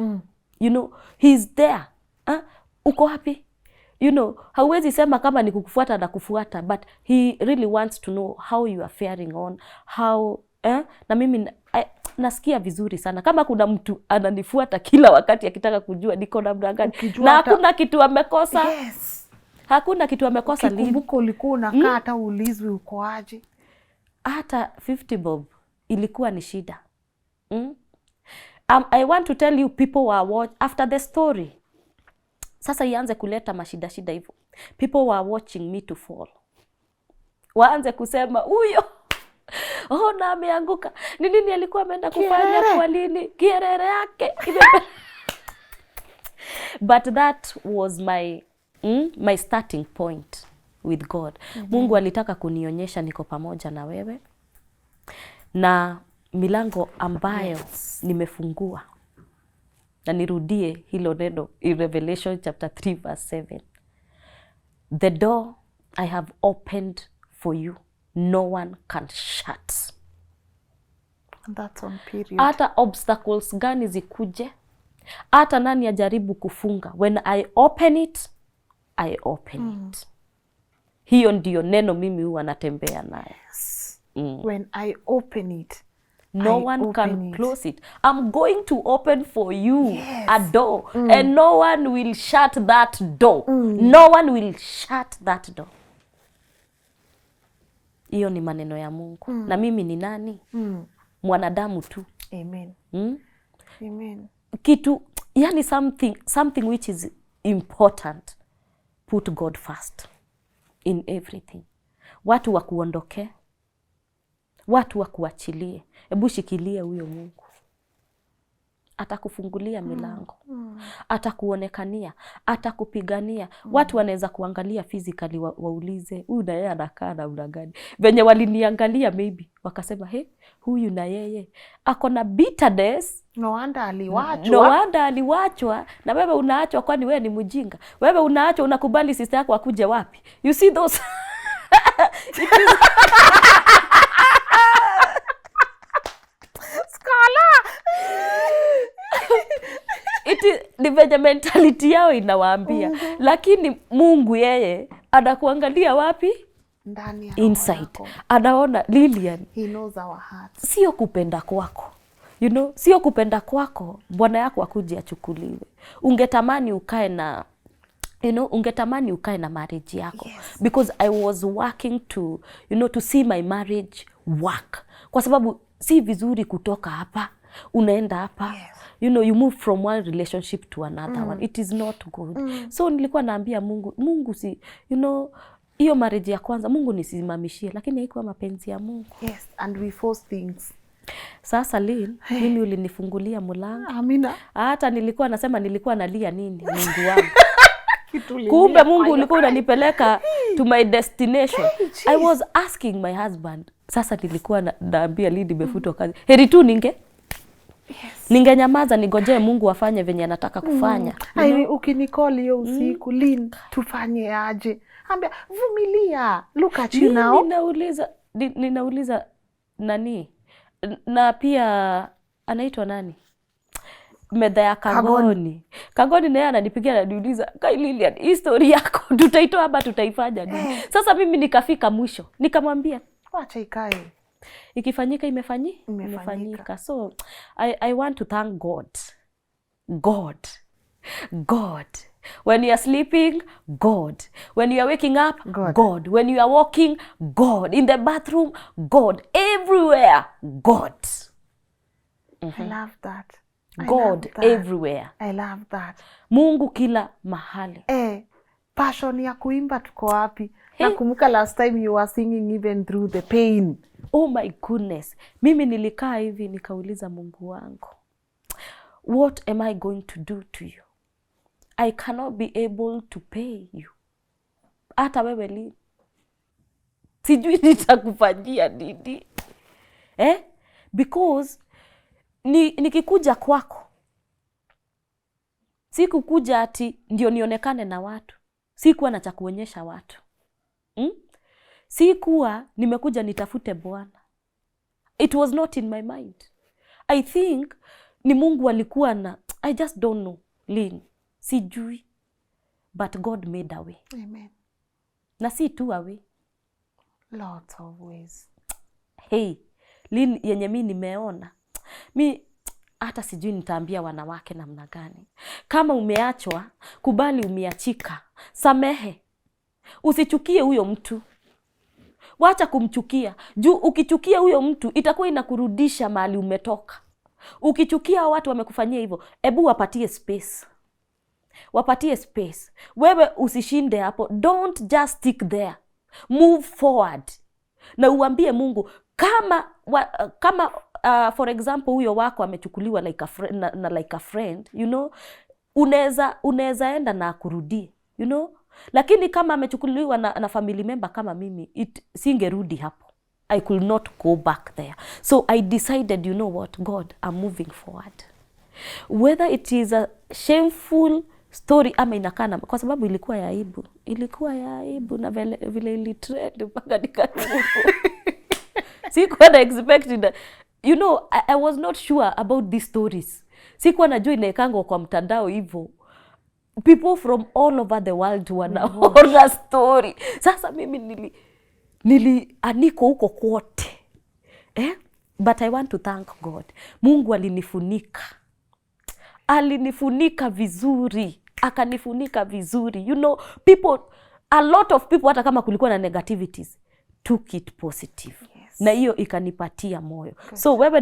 You know, he's there. Uko wapi? You know, hauwezi sema kama ni kukufuata na kufuata, but he really wants to know how you are faring on, how na mimi nasikia vizuri sana kama kuna mtu ananifuata kila wakati akitaka kujua niko namna gani, na hakuna kitu amekosa. Yes. Hakuna kitu amekosa. Kumbuka ulikuwa unakaa hata ulizwi uko aje. Hata 50 bob ilikuwa ni shida. I want to tell you, people were after the story. Sasa ianze kuleta mashida hivyo. People were watching me to fall. Waanze kusema huyo na ameanguka. Ni nini alikuwa ameenda kufanya kwa Lini? Kierere yake. But that was my starting point with God. Mungu alitaka kunionyesha niko pamoja na wewe. Na milango ambayo nimefungua. Na nirudie hilo neno in Revelation chapter 3 verse 7. The door I have opened for you, no one can shut. That's on period. Hata obstacles gani zikuje, hata nani ajaribu kufunga, when I open it, I open it. Hiyo ndio neno mimi huwa natembea naye. When I open it, no one can close it. I'm going to open for you a door, and no one will shut that door. No one will shut that door. Hiyo ni maneno ya Mungu. Na mimi ni nani? Mwanadamu tu. Amen. Amen. Kitu, yani something which is important. Put God first in everything. Watu wakuondoke, watu wakuachilie. Hebu shikilie huyo Mungu. Atakufungulia milango. Atakuonekania, atakupigania. Watu wanaweza kuangalia physically waulize, huyu na yeye anakaa namna gani? Venye waliniangalia maybe wakasema, huyu na yeye ako na bitterness. No wonder aliwachwa. No wonder aliwachwa. Na wewe unaachwa kwani wewe ni mjinga? Wewe unaachwa unakubali sister yako akuje wapi? You see those ni venye mentality yao inawaambia. Lakini Mungu yeye anakuangalia wapi? Ndani ya inside. Anaona Lilian. He knows our hearts. Sio kupenda kwako. You know, sio kupenda kwako bwana yako akuje achukuliwe. Ungetamani ukae na ungetamani ukae na marriage yako. Yes. Because I was working to to see my marriage work. Kwa sababu si vizuri kutoka hapa unaenda hapa. Yes. You move from one relationship to another one. It is not good. So nilikuwa naambia Mungu si hiyo marriage ya kwanza Mungu nisimamishie, lakini haikuwa mapenzi ya Mungu. Yes, and we force things. Sasa Lynn, mimi ulinifungulia mlango. Amina. Hata nilikuwa nasema nilikuwa nalia nini Mungu wangu. Kumbe Mungu ulikuwa unanipeleka to my destination. I was asking my husband, sasa nilikuwa naambia Lynn nimefutwa kazi. Heri tu ningenyamaza ningojee Mungu afanye venye anataka kufanya. Ukinicall hiyo usiku, Lynn, tufanye aje? Ambia vumilia. Look at you now. Ninauliza nani? Na pia anaitwa nani? Medha ya Kagoni naye ananipigia ananiuliza, "Kai Lilian, history yako tutaitoa ama tutaifanya nini?" Sasa mimi nikafika mwisho. Nikamwambia, "Wacha ikae. Ikifanyika imefanyika." So I want to thank God. When you are sleeping, God. When you are waking up, God. When you are walking, God. In the bathroom, God. Everywhere, God. I love that. God everywhere. I love that. Mungu kila mahali. Passion ya kuimba tuko wapi? Nakumbuka last time you were singing even through the pain. Oh my goodness. Mimi nilikaa hivi nikauliza Mungu wangu, what am I going to do to you? I cannot be able to pay you. Hata wewe Lynn, sijui nitakufanyia nini. Because nikikuja kwako, sikukuja ati ndio nionekane na watu. Sikuwa na cha kuonyesha watu. Sikuwa nimekuja nitafute Bwana. It was not in my mind. I think ni Mungu alikuwa na, I just don't know, Lynn. Sijui. But God made a way. Amen. Na si tu a way. Lots of ways. Hey, Lynn, yenye mimi nimeona. Hata sijui nitaambia wanawake namna gani. Kama umeachwa, kubali umeachika. Samehe. Usichukie huyo mtu. Wacha kumchukia. Juu ukichukia huyo mtu, itakuwa inakurudisha mahali umetoka. Ukichukia watu wamekufanyia hivyo, ebu wapatie space. Wapatie space. Wewe usishinde hapo. Don't just stick there. Move forward. Na uambie Mungu, kama for example huyo wako amechukuliwa like a friend, like a friend, you know, unaweza enda na akurudie, you know. Lakini kama amechukuliwa na family member kama mimi, singerudi hapo. I could not go back there. So I decided, you know what, God, I'm moving forward. Whether it is a shameful story ama inakana, kwa sababu ilikuwa ya aibu. Ilikuwa ya aibu na vile ilitrend mpaka nikatubu. Sikuwa na expected. You know, I was not sure about these stories. Sikuwa najua inaekangwa kwa mtandao hivyo. People from all over the world wanaona story. Sasa mimi aniko huko kwote. But I want to thank God. Mungu alinifunika. Alinifunika vizuri. Akanifunika vizuri. You know, a lot of people, hata kama kulikuwa na negativities, took it positive. Yes. Na hiyo ikanipatia moyo. Good. So wewe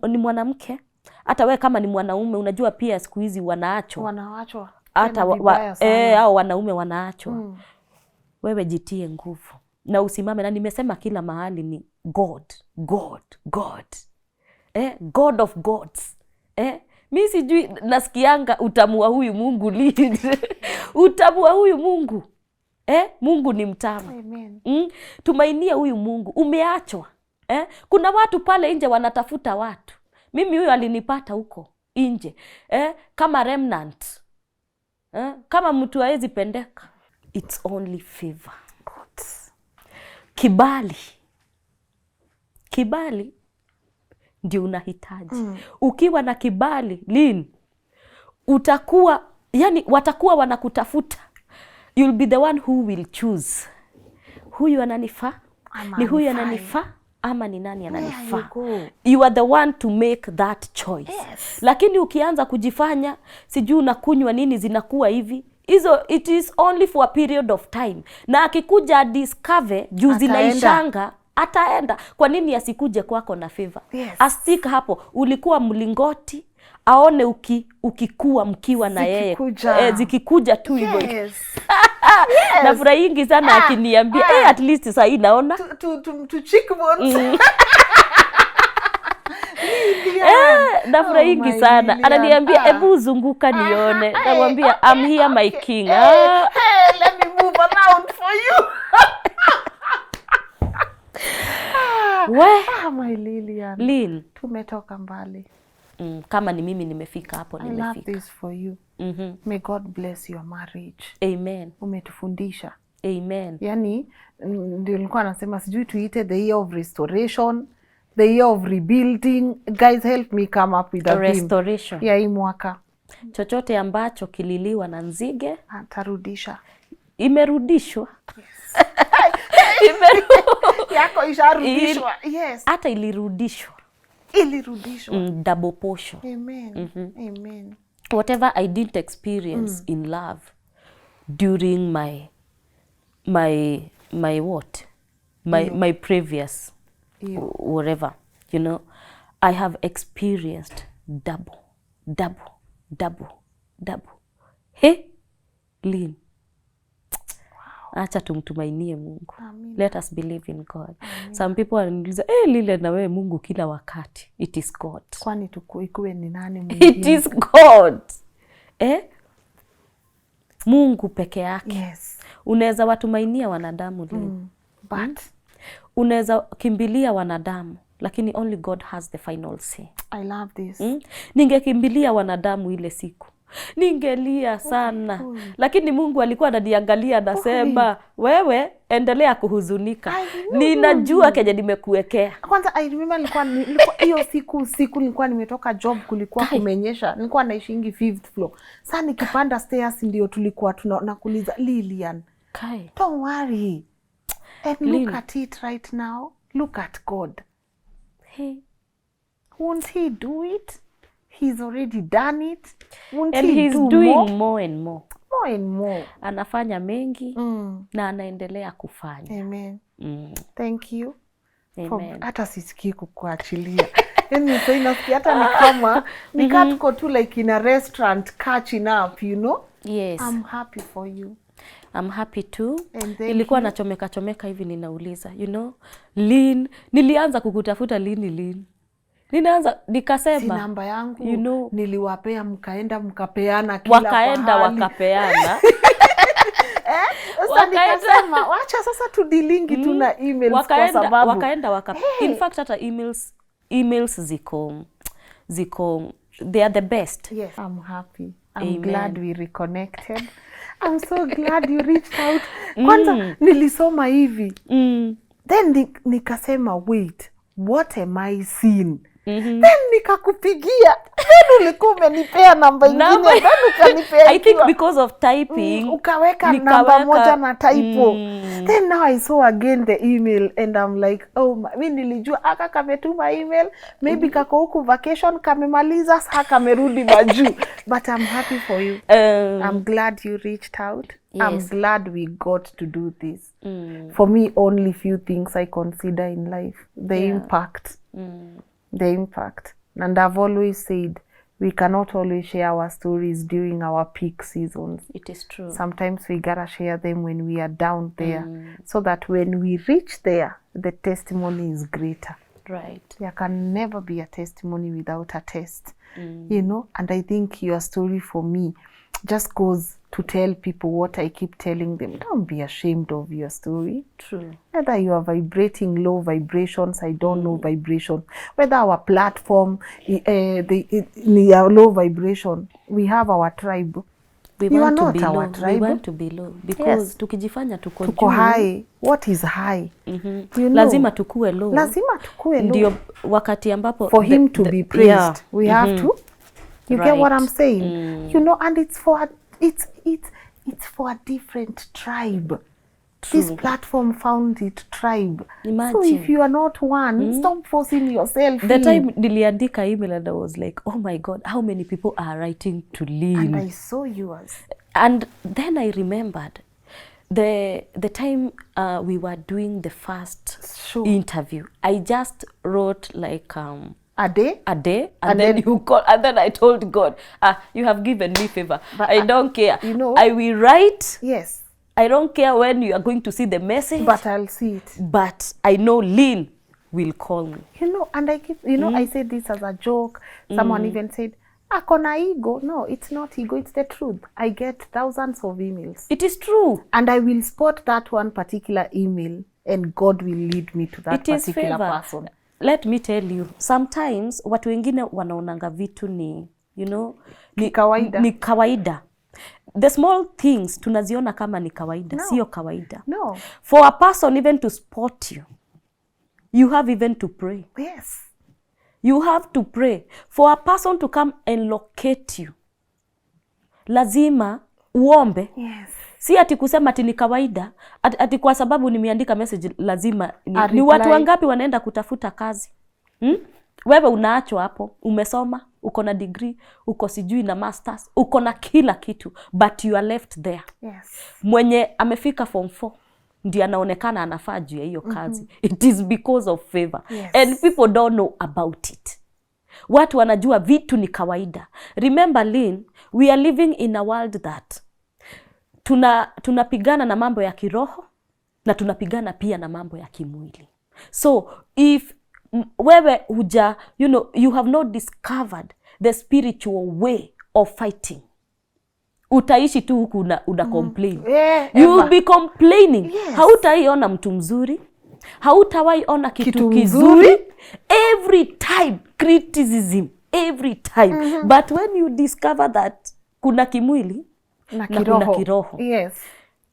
ni mwanamke, hata wewe kama ni mwanaume, unajua pia siku hizi wanaachwa. Hata au wanaume wanaachwa. Wewe jitie nguvu na usimame, na nimesema kila mahali ni God. God of gods. Mimi sijui nasikianga utamua huyu Mungu Lynn. Utamua huyu Mungu. Mungu ni mtamu. Amen. Tumainia huyu Mungu. Umeachwa. Kuna watu pale nje wanatafuta watu. Mimi huyu alinipata huko nje. Kama remnant. Kama mtu hawezi pendeka. It's only favor. God. Kibali ndio unahitaji. Ukiwa na kibali, Lynn, utakuwa, yani watakuwa wanakutafuta. You'll be the one who will choose. Huyu ananifaa? Ni huyu ananifaa ama ni nani ananifaa? You are the one to make that choice. Yes. Lakini ukianza kujifanya sijui unakunywa nini zinakuwa hivi, it is only for a period of time. Na akikuja discover juu zinaishanga, ataenda. Kwa nini asikuje kwako na favor? Yes. Astika hapo. Ulikuwa mlingoti, aone ukikua mkiwa na yeye. Zikikuja tu hivyo. Yes. Na furahingi sana akiniambia, at least sasa hii naona to cheekbones. nafurahingi my sana. Lilian. Ananiambia ebu zunguka nione. Namwambia I'm here my king. Hey, let me move around for you. My Lilian. Lynn. Tumetoka mbali. Kama ni mimi nimefika hapo I love this for you. May God bless your marriage. Amen. Umetufundisha. Amen. Yani ndio nilikuwa nasema sijui tuite the year of restoration, the year of rebuilding. Guys, help me come up with a restoration. Ya hii mwaka. Chochote ambacho kililiwa na nzige atarudisha. Imerudishwa. Yes. Yako isharudishwa. Yes. Hata ilirudishwa. Double portion. Amen. Amen. Whatever I didn't experience in love during my what? My previous whatever, you know, I have experienced double. Hey, Lynn. Acha tumtumainie Mungu. Amen. Let us believe in God. Amen. Some people wananiuliza, Lilian na wewe Mungu kila wakati. It is God. Kwani ikuwe ni nani mwingine? It is God. Mungu peke yake. Yes. Unaweza watumainia wanadamu Lynn. But unaweza kimbilia wanadamu, lakini only God has the final say. I love this. Ningekimbilia wanadamu ile siku, ningelia sana. Lakini Mungu alikuwa ananiangalia anasema, wewe endelea kuhuzunika. Ninajua kenye nimekuwekea. Kwanza I remember nilikuwa hiyo siku nilikuwa nimetoka job, kulikuwa kumenyesha. Nilikuwa naishingi 5th floor. Sasa nikipanda stairs ndio tulikuwa tunakuuliza Lilian. Don't worry. And look at it right now. Look at God. Hey. Won't he do it? He's already done it. Won't and he he's do doing more? More and more. More and more. Anafanya mengi na anaendelea kufanya. Amen. Thank you. Amen. Hata sisikii kukuachilia. Yani sasa inasikia hata ni kama nikatuko tu like in a restaurant catching up, you know? Yes. I'm happy for you. I'm happy too. Ilikuwa nachomeka hivi ninauliza, you know, Lynn, nilianza kukutafuta Lynn. Nikasema si namba yangu, you know, niliwapea mkaenda mkapeana kila wakaenda pahali. Wakapeana. Sasa nikasema wacha sasa tudilingi tuna emails kwa sababu wakaenda in fact hata emails ziko they are the best. Yes, I'm happy. I'm glad we reconnected. I'm so glad you reached out. Kwanza nilisoma hivi. Then nikasema wait, what am I seeing? Then nikakupigia. Then ulikuwa umenipea namba ingine. Then ukanipea. I think because of typing. Ukaweka namba moja na typo. Then now I saw again the email and I'm like, oh, mimi nilijua aka kametuma email. Maybe kako huku vacation kamemaliza sasa kamerudi maju. But I'm happy for you. I'm glad you reached out. Yes. I'm glad we got to do this. For me, only few things I consider in life. The impact. The impact. And I've always said, we cannot always share our stories during our peak seasons. It is true. Sometimes we gotta share them when we are down there, so that when we reach there, the testimony is greater. Right. There can never be a testimony without a test. You know, and I think your story for me just goes to tell people what I keep telling them. Don't be ashamed of your story. True. Whether you are vibrating low vibrations, I don't know vibration. Whether our platform is low vibration, we have our tribe. We want to be low. We want to be low because tukijifanya tuko high. What is high? You know, lazima tukue low. Lazima tukue low. Ndio wakati ambapo for him to be praised, we have to. You get what I'm saying? You know, and it's for a different tribe. True. This platform found it tribe. Imagine. So if you are not one, stop forcing yourself. The time niliandika email and I was like, oh my God, how many people are writing to Lynn? And I saw yours. And then I remembered the time we were doing the first interview. I just wrote like a day, and then you call, and then I told God, you have given me favor. But I don't care. You know, I will write. Yes. I don't care when you are going to see the message. But I'll see it. But I know Lynn will call me. You know, and I keep, you know, I said this as a joke. Someone even said, akona ego. No, it's not ego, it's the truth. I get thousands of emails. It is true. And I will spot that one particular email and God will lead me to that It is particular favor. person. Let me tell you, sometimes watu wengine wanaonanga vitu ni, you know, ni kawaida. Ni kawaida. The small things tunaziona kama ni kawaida, No. sio kawaida. No. For a person even to spot you, you have even to pray. Yes. You have to pray. For a person to come and locate you, lazima uombe. Yes. Si ati kusema ati ni kawaida, ati kwa sababu nimeandika message lazima ni reply. watu wangapi wanaenda kutafuta kazi? Wewe unaachwa hapo, umesoma, uko na degree, uko sijui na masters, uko na kila kitu, but you are left there. Yes. Mwenye amefika form 4 ndiye anaonekana anafaa juu ya hiyo kazi. It is because of favor. Yes. And people don't know about it. Watu wanajua vitu ni kawaida. Remember Lynn, we are living in a world that tunapigana na mambo ya kiroho na tunapigana pia na mambo ya kimwili. So if wewe huja, you know, you have not discovered the spiritual way of fighting, utaishi tu huku una complain. You will be complaining. Yes. Hautaiona mtu mzuri, hautawaiona kitu kizuri. Every time criticism, every time. But when you discover that kuna kimwili na kuna kiroho, yes,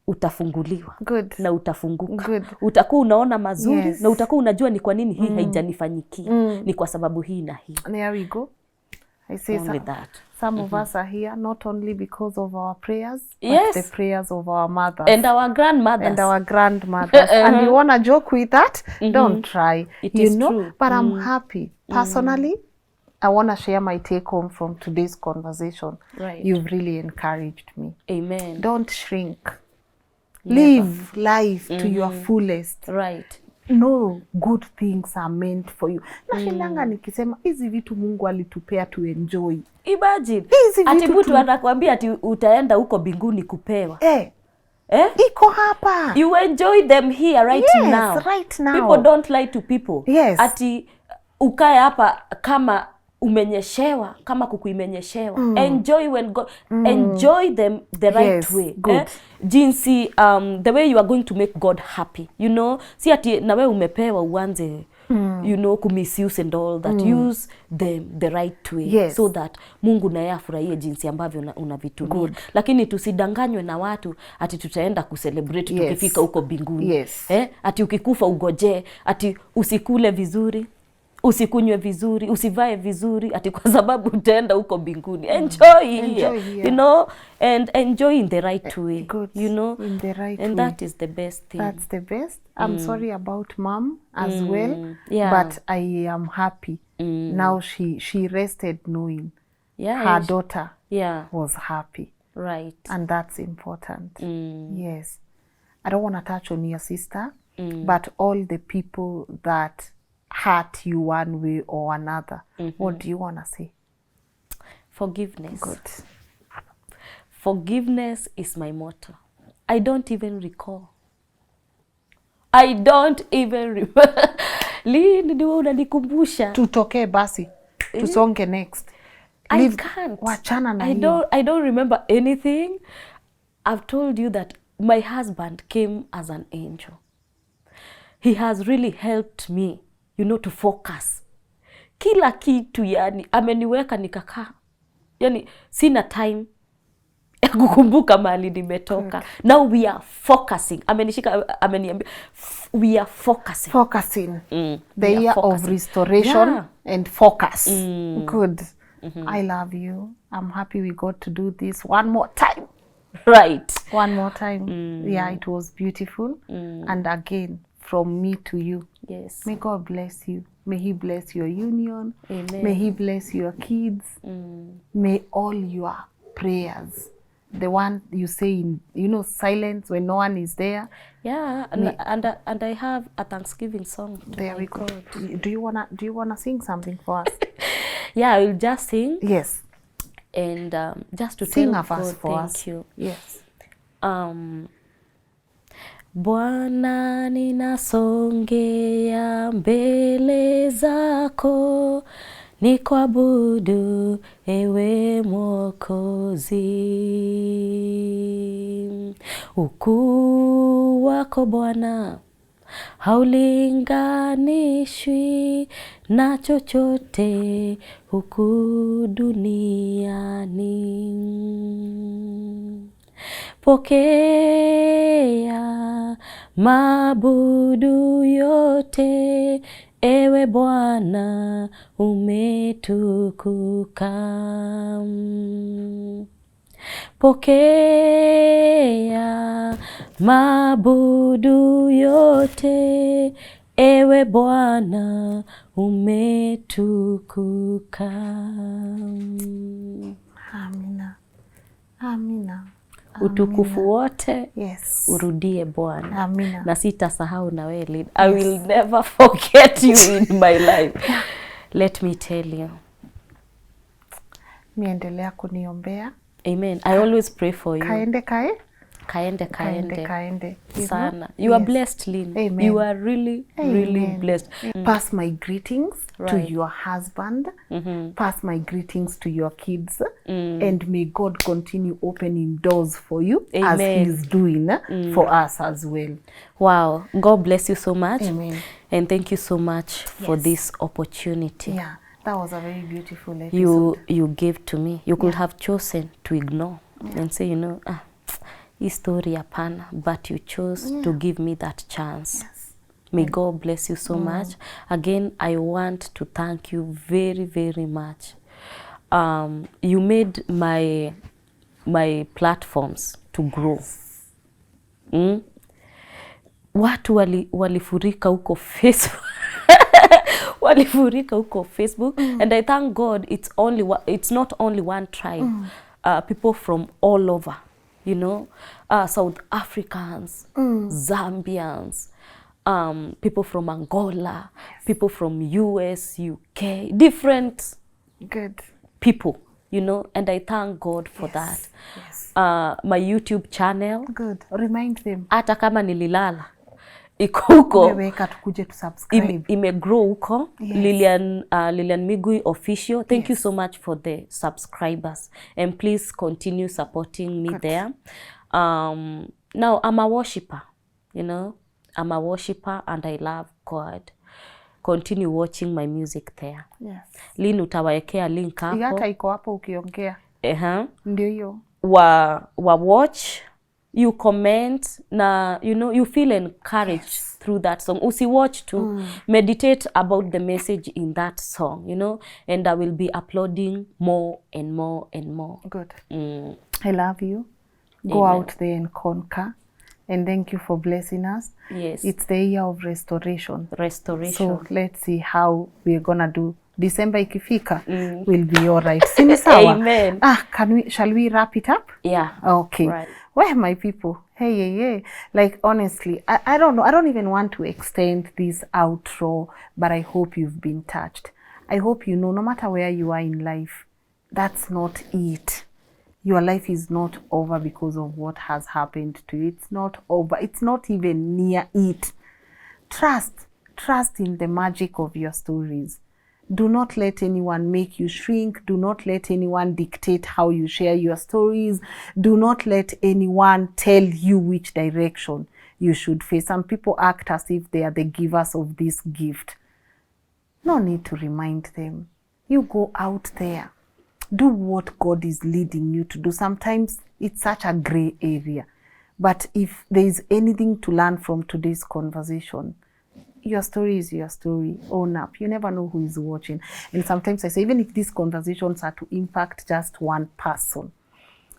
utafunguliwa. Good. Na utafunguka. Good. Utakuwa unaona mazuri. Yes. Na utakuwa unajua ni kwa nini hii haijanifanyikia. Ni kwa sababu hii na hii. There we go. I say Only that. Some of us are here not only because of our prayers, but Yes. the prayers of our mothers. And our grandmothers. And our grandmothers. And you want to joke with that? Don't try. It you is know, true. but I'm happy. Personally, I want to share my take home from today's conversation. Right. You've really encouraged me. Amen. Don't shrink. Never. Live life to your fullest. Right. No, good things are meant for you. Nashindanga nikisema hizi vitu Mungu alitupea to enjoy. Imagine. Hizi Ati vitu mtu anakuambia ati utaenda huko binguni kupewa. Iko hapa. You enjoy them here right now. Yes, right now. People don't lie to people. Yes. Ati ukae hapa kama umenyeshewa, kama kuku imenyeshewa. Enjoy when God, enjoy them the right Yes, way. good. Jinsi, the way you are going to make God happy. You know, si ati na wewe umepewa uanze, you know, kumisuse and all that. Use them the right way. Yes. So that Mungu naye afurahie jinsi ambavyo unavitumia. Lakini tusidanganywe na watu ati tutaenda kucelebrate tukifika huko binguni. Yes. Ati ukikufa ugoje, ati usikule vizuri, usikunywe vizuri, usivae vizuri, ati kwa sababu utaenda huko binguni. Enjoy here. You know, and enjoy in the right way. Good. You know, In the right and way. that is the best thing. That's the best. I'm sorry about mom as well. Yeah. But I am happy. Now she rested knowing Yeah. her daughter Yeah. was happy. Right. And that's important. Yes. I don't want to touch on your sister, but all the people that hurt you one way or another, what do you want to say? Forgiveness. Good. Forgiveness is my motto. I don't even recall. I don't even remember. Lynn, ndio unanikumbusha. Tutoke basi. Tusonge next. I can't. Wachana na hiyo. I don't remember anything. I've told you that my husband came as an angel. He has really helped me, you know, to focus. Kila kitu yani, ameniweka nikakaa. Yani, sina time ya kukumbuka mahali nimetoka. Now we are focusing. Amenishika, ameniambia, we are focusing. Focusing. The year of focusing. restoration and focus. Good. I love you. I'm happy we got to do this one more time. Right. One more time. Yeah, it was beautiful. And again, from me to you. Yes. May God bless you. May He bless your union. Amen. May He bless your kids. May all your prayers, the one you say in, you know, silence when no one is there. Yeah, and I have a Thanksgiving song. There we go. Do you wanna sing something for us? Yeah, I will just sing. Yes. And just to Sing tell a verse God, for thank us. you. Yes. Bwana ninasongea mbele zako, nikuabudu ewe Mwokozi. Ukuu wako Bwana haulinganishwi na chochote huku duniani. Pokea mabudu yote, ewe Bwana umetukuka. Pokea mabudu yote, ewe Bwana umetukuka. Amina. Amina. Utukufu wote urudie Bwana. Amina. Na sitasahau na wewe Lynn. I will never forget you in my life. Let me tell you. Miendelea kuniombea. Amen. I always pray for you. Kaende. Sana. You are blessed, Lynn. Amen. You are really, really blessed. Pass my greetings to your husband. Pass my greetings to your kids. And may God continue opening doors for you. Amen. As He is doing for us as well. Wow. God bless you so much. Amen. And thank you so much for this opportunity. Yeah. That was a very beautiful episode. You gave to me. You could have chosen to ignore and say, hii story hapana, but you chose to give me that chance. May God bless you so much. Again, I want to thank you very, very much. You made my platforms to grow. Watu walifurika huko Facebook. Walifurika huko Facebook. And I thank God it's not only one tribe. People from all over, South Africans, Zambians, people from Angola, people from US, UK, different people, and I thank God for that. My YouTube channel. Good. Remind them. Hata kama nililala, iko huko. Umeweka tukuje to subscribe. Imegrow huko. Lilian Ngugi official. Thank you so much for the subscribers, and please continue supporting me there. Now I'm a worshiper, I'm a worshiper and I love God. Continue watching my music there. Yes. Lynn, utawaekea link hapo. Hata iko hapo ukiongea. Ndio hiyo. Wa watch, you comment, na you feel encouraged through that song. Usi watch to meditate about the message in that song, and I will be uploading more and more and more. Good. I love you. Go out there and conquer. And thank you for blessing us. Yes. It's the year of restoration. Restoration. So let's see how we're gonna do. December ikifika, we'll be all right. Sini sawa? Amen. Shall we wrap it up? Yeah. Okay. Right. Where my people? Hey. Like, honestly, I don't know. I don't even want to extend this outro, but I hope you've been touched. I hope no matter where you are in life, that's not it. Your life is not over because of what has happened to you. It's not over. It's not even near it. Trust in the magic of your stories. Do not let anyone make you shrink. Do not let anyone dictate how you share your stories. Do not let anyone tell you which direction you should face. Some people act as if they are the givers of this gift. No need to remind them. You go out there. Do what God is leading you to do. Sometimes it's such a gray area. But if there is anything to learn from today's conversation, your story is your story. Own up. You never know who is watching. And sometimes I say, even if these conversations are to impact just one person,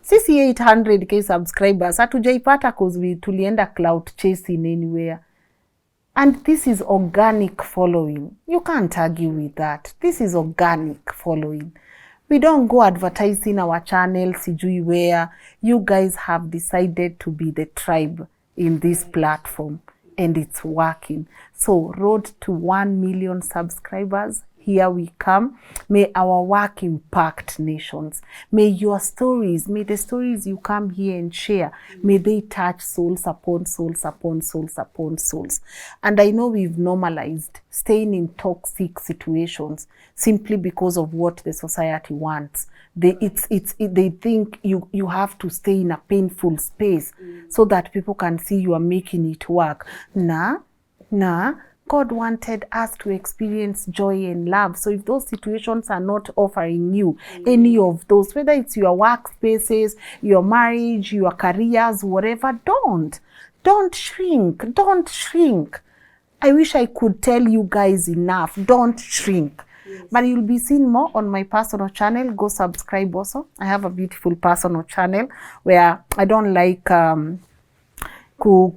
sisi 800k subscribers, hatujaipata cause tulienda clout chasing anywhere. And this is organic following. You can't argue with that. This is organic following. We don't go advertising our channel, sijui where. You guys have decided to be the tribe in this platform, and it's working. So, road to 1 million subscribers here we come. May our work impact nations. May your stories, may the stories you come here and share, may they touch souls upon souls upon souls upon souls. And I know we've normalized staying in toxic situations simply because of what the society wants. They think you have to stay in a painful space so that people can see you are making it work. Nah. God wanted us to experience joy and love. So if those situations are not offering you any of those, whether it's your workspaces, your marriage, your careers, whatever, don't shrink. I wish I could tell you guys enough. Don't shrink. Yes. But you'll be seeing more on my personal channel. Go subscribe also. I have a beautiful personal channel where I don't like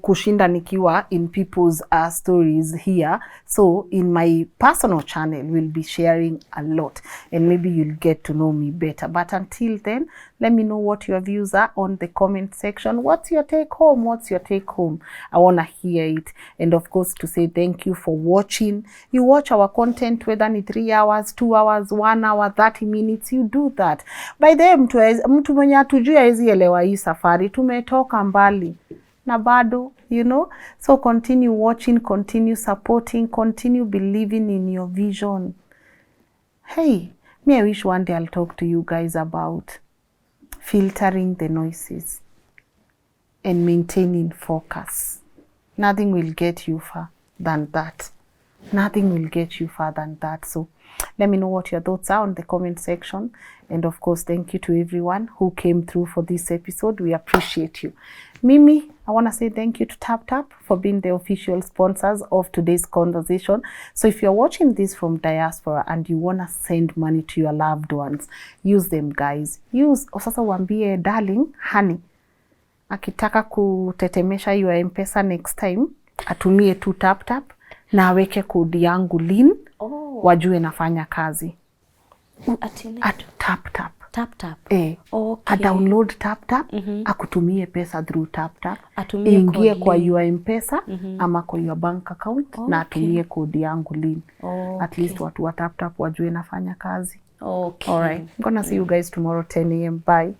kushinda nikiwa in people's stories here. So in my personal channel, we'll be sharing a lot and maybe you'll get to know me better. But until then, let me know what your views are on the comment section. What's your take home? I want to hear it. And of course, to say thank you for watching. You watch our content, whether it's 3 hours, 2 hours, 1 hour, 30 minutes, you do that. By the mtu mwenye hatujui hawezi elewa hii safari, tumetoka mbali. Na bado, so continue watching, continue supporting, continue believing in your vision. Hey, I wish one day I'll talk to you guys about filtering the noises and maintaining focus. Nothing will get you far than that. So let me know what your thoughts are on the comment section. And of course, thank you to everyone who came through for this episode. We appreciate you. Mimi, I want to say thank you to TapTap for being the official sponsors of today's conversation. So if you're watching this from diaspora and you want to send money to your loved ones, use them, guys. Sasa wambie darling, honey, akitaka kutetemesha your Mpesa next time, atumie tu TapTap na aweke kodi yangu Lynn, wajue nafanya kazi. At TapTap. Okay. Download TapTap, akutumie pesa through TapTap, ingie kwa your Mpesa ama kwa your bank account na atumie kodi yangu Lynn. At least watu wa TapTap wajue nafanya kazi. Okay. All right. I'm gonna see you guys tomorrow 10 a.m. Bye.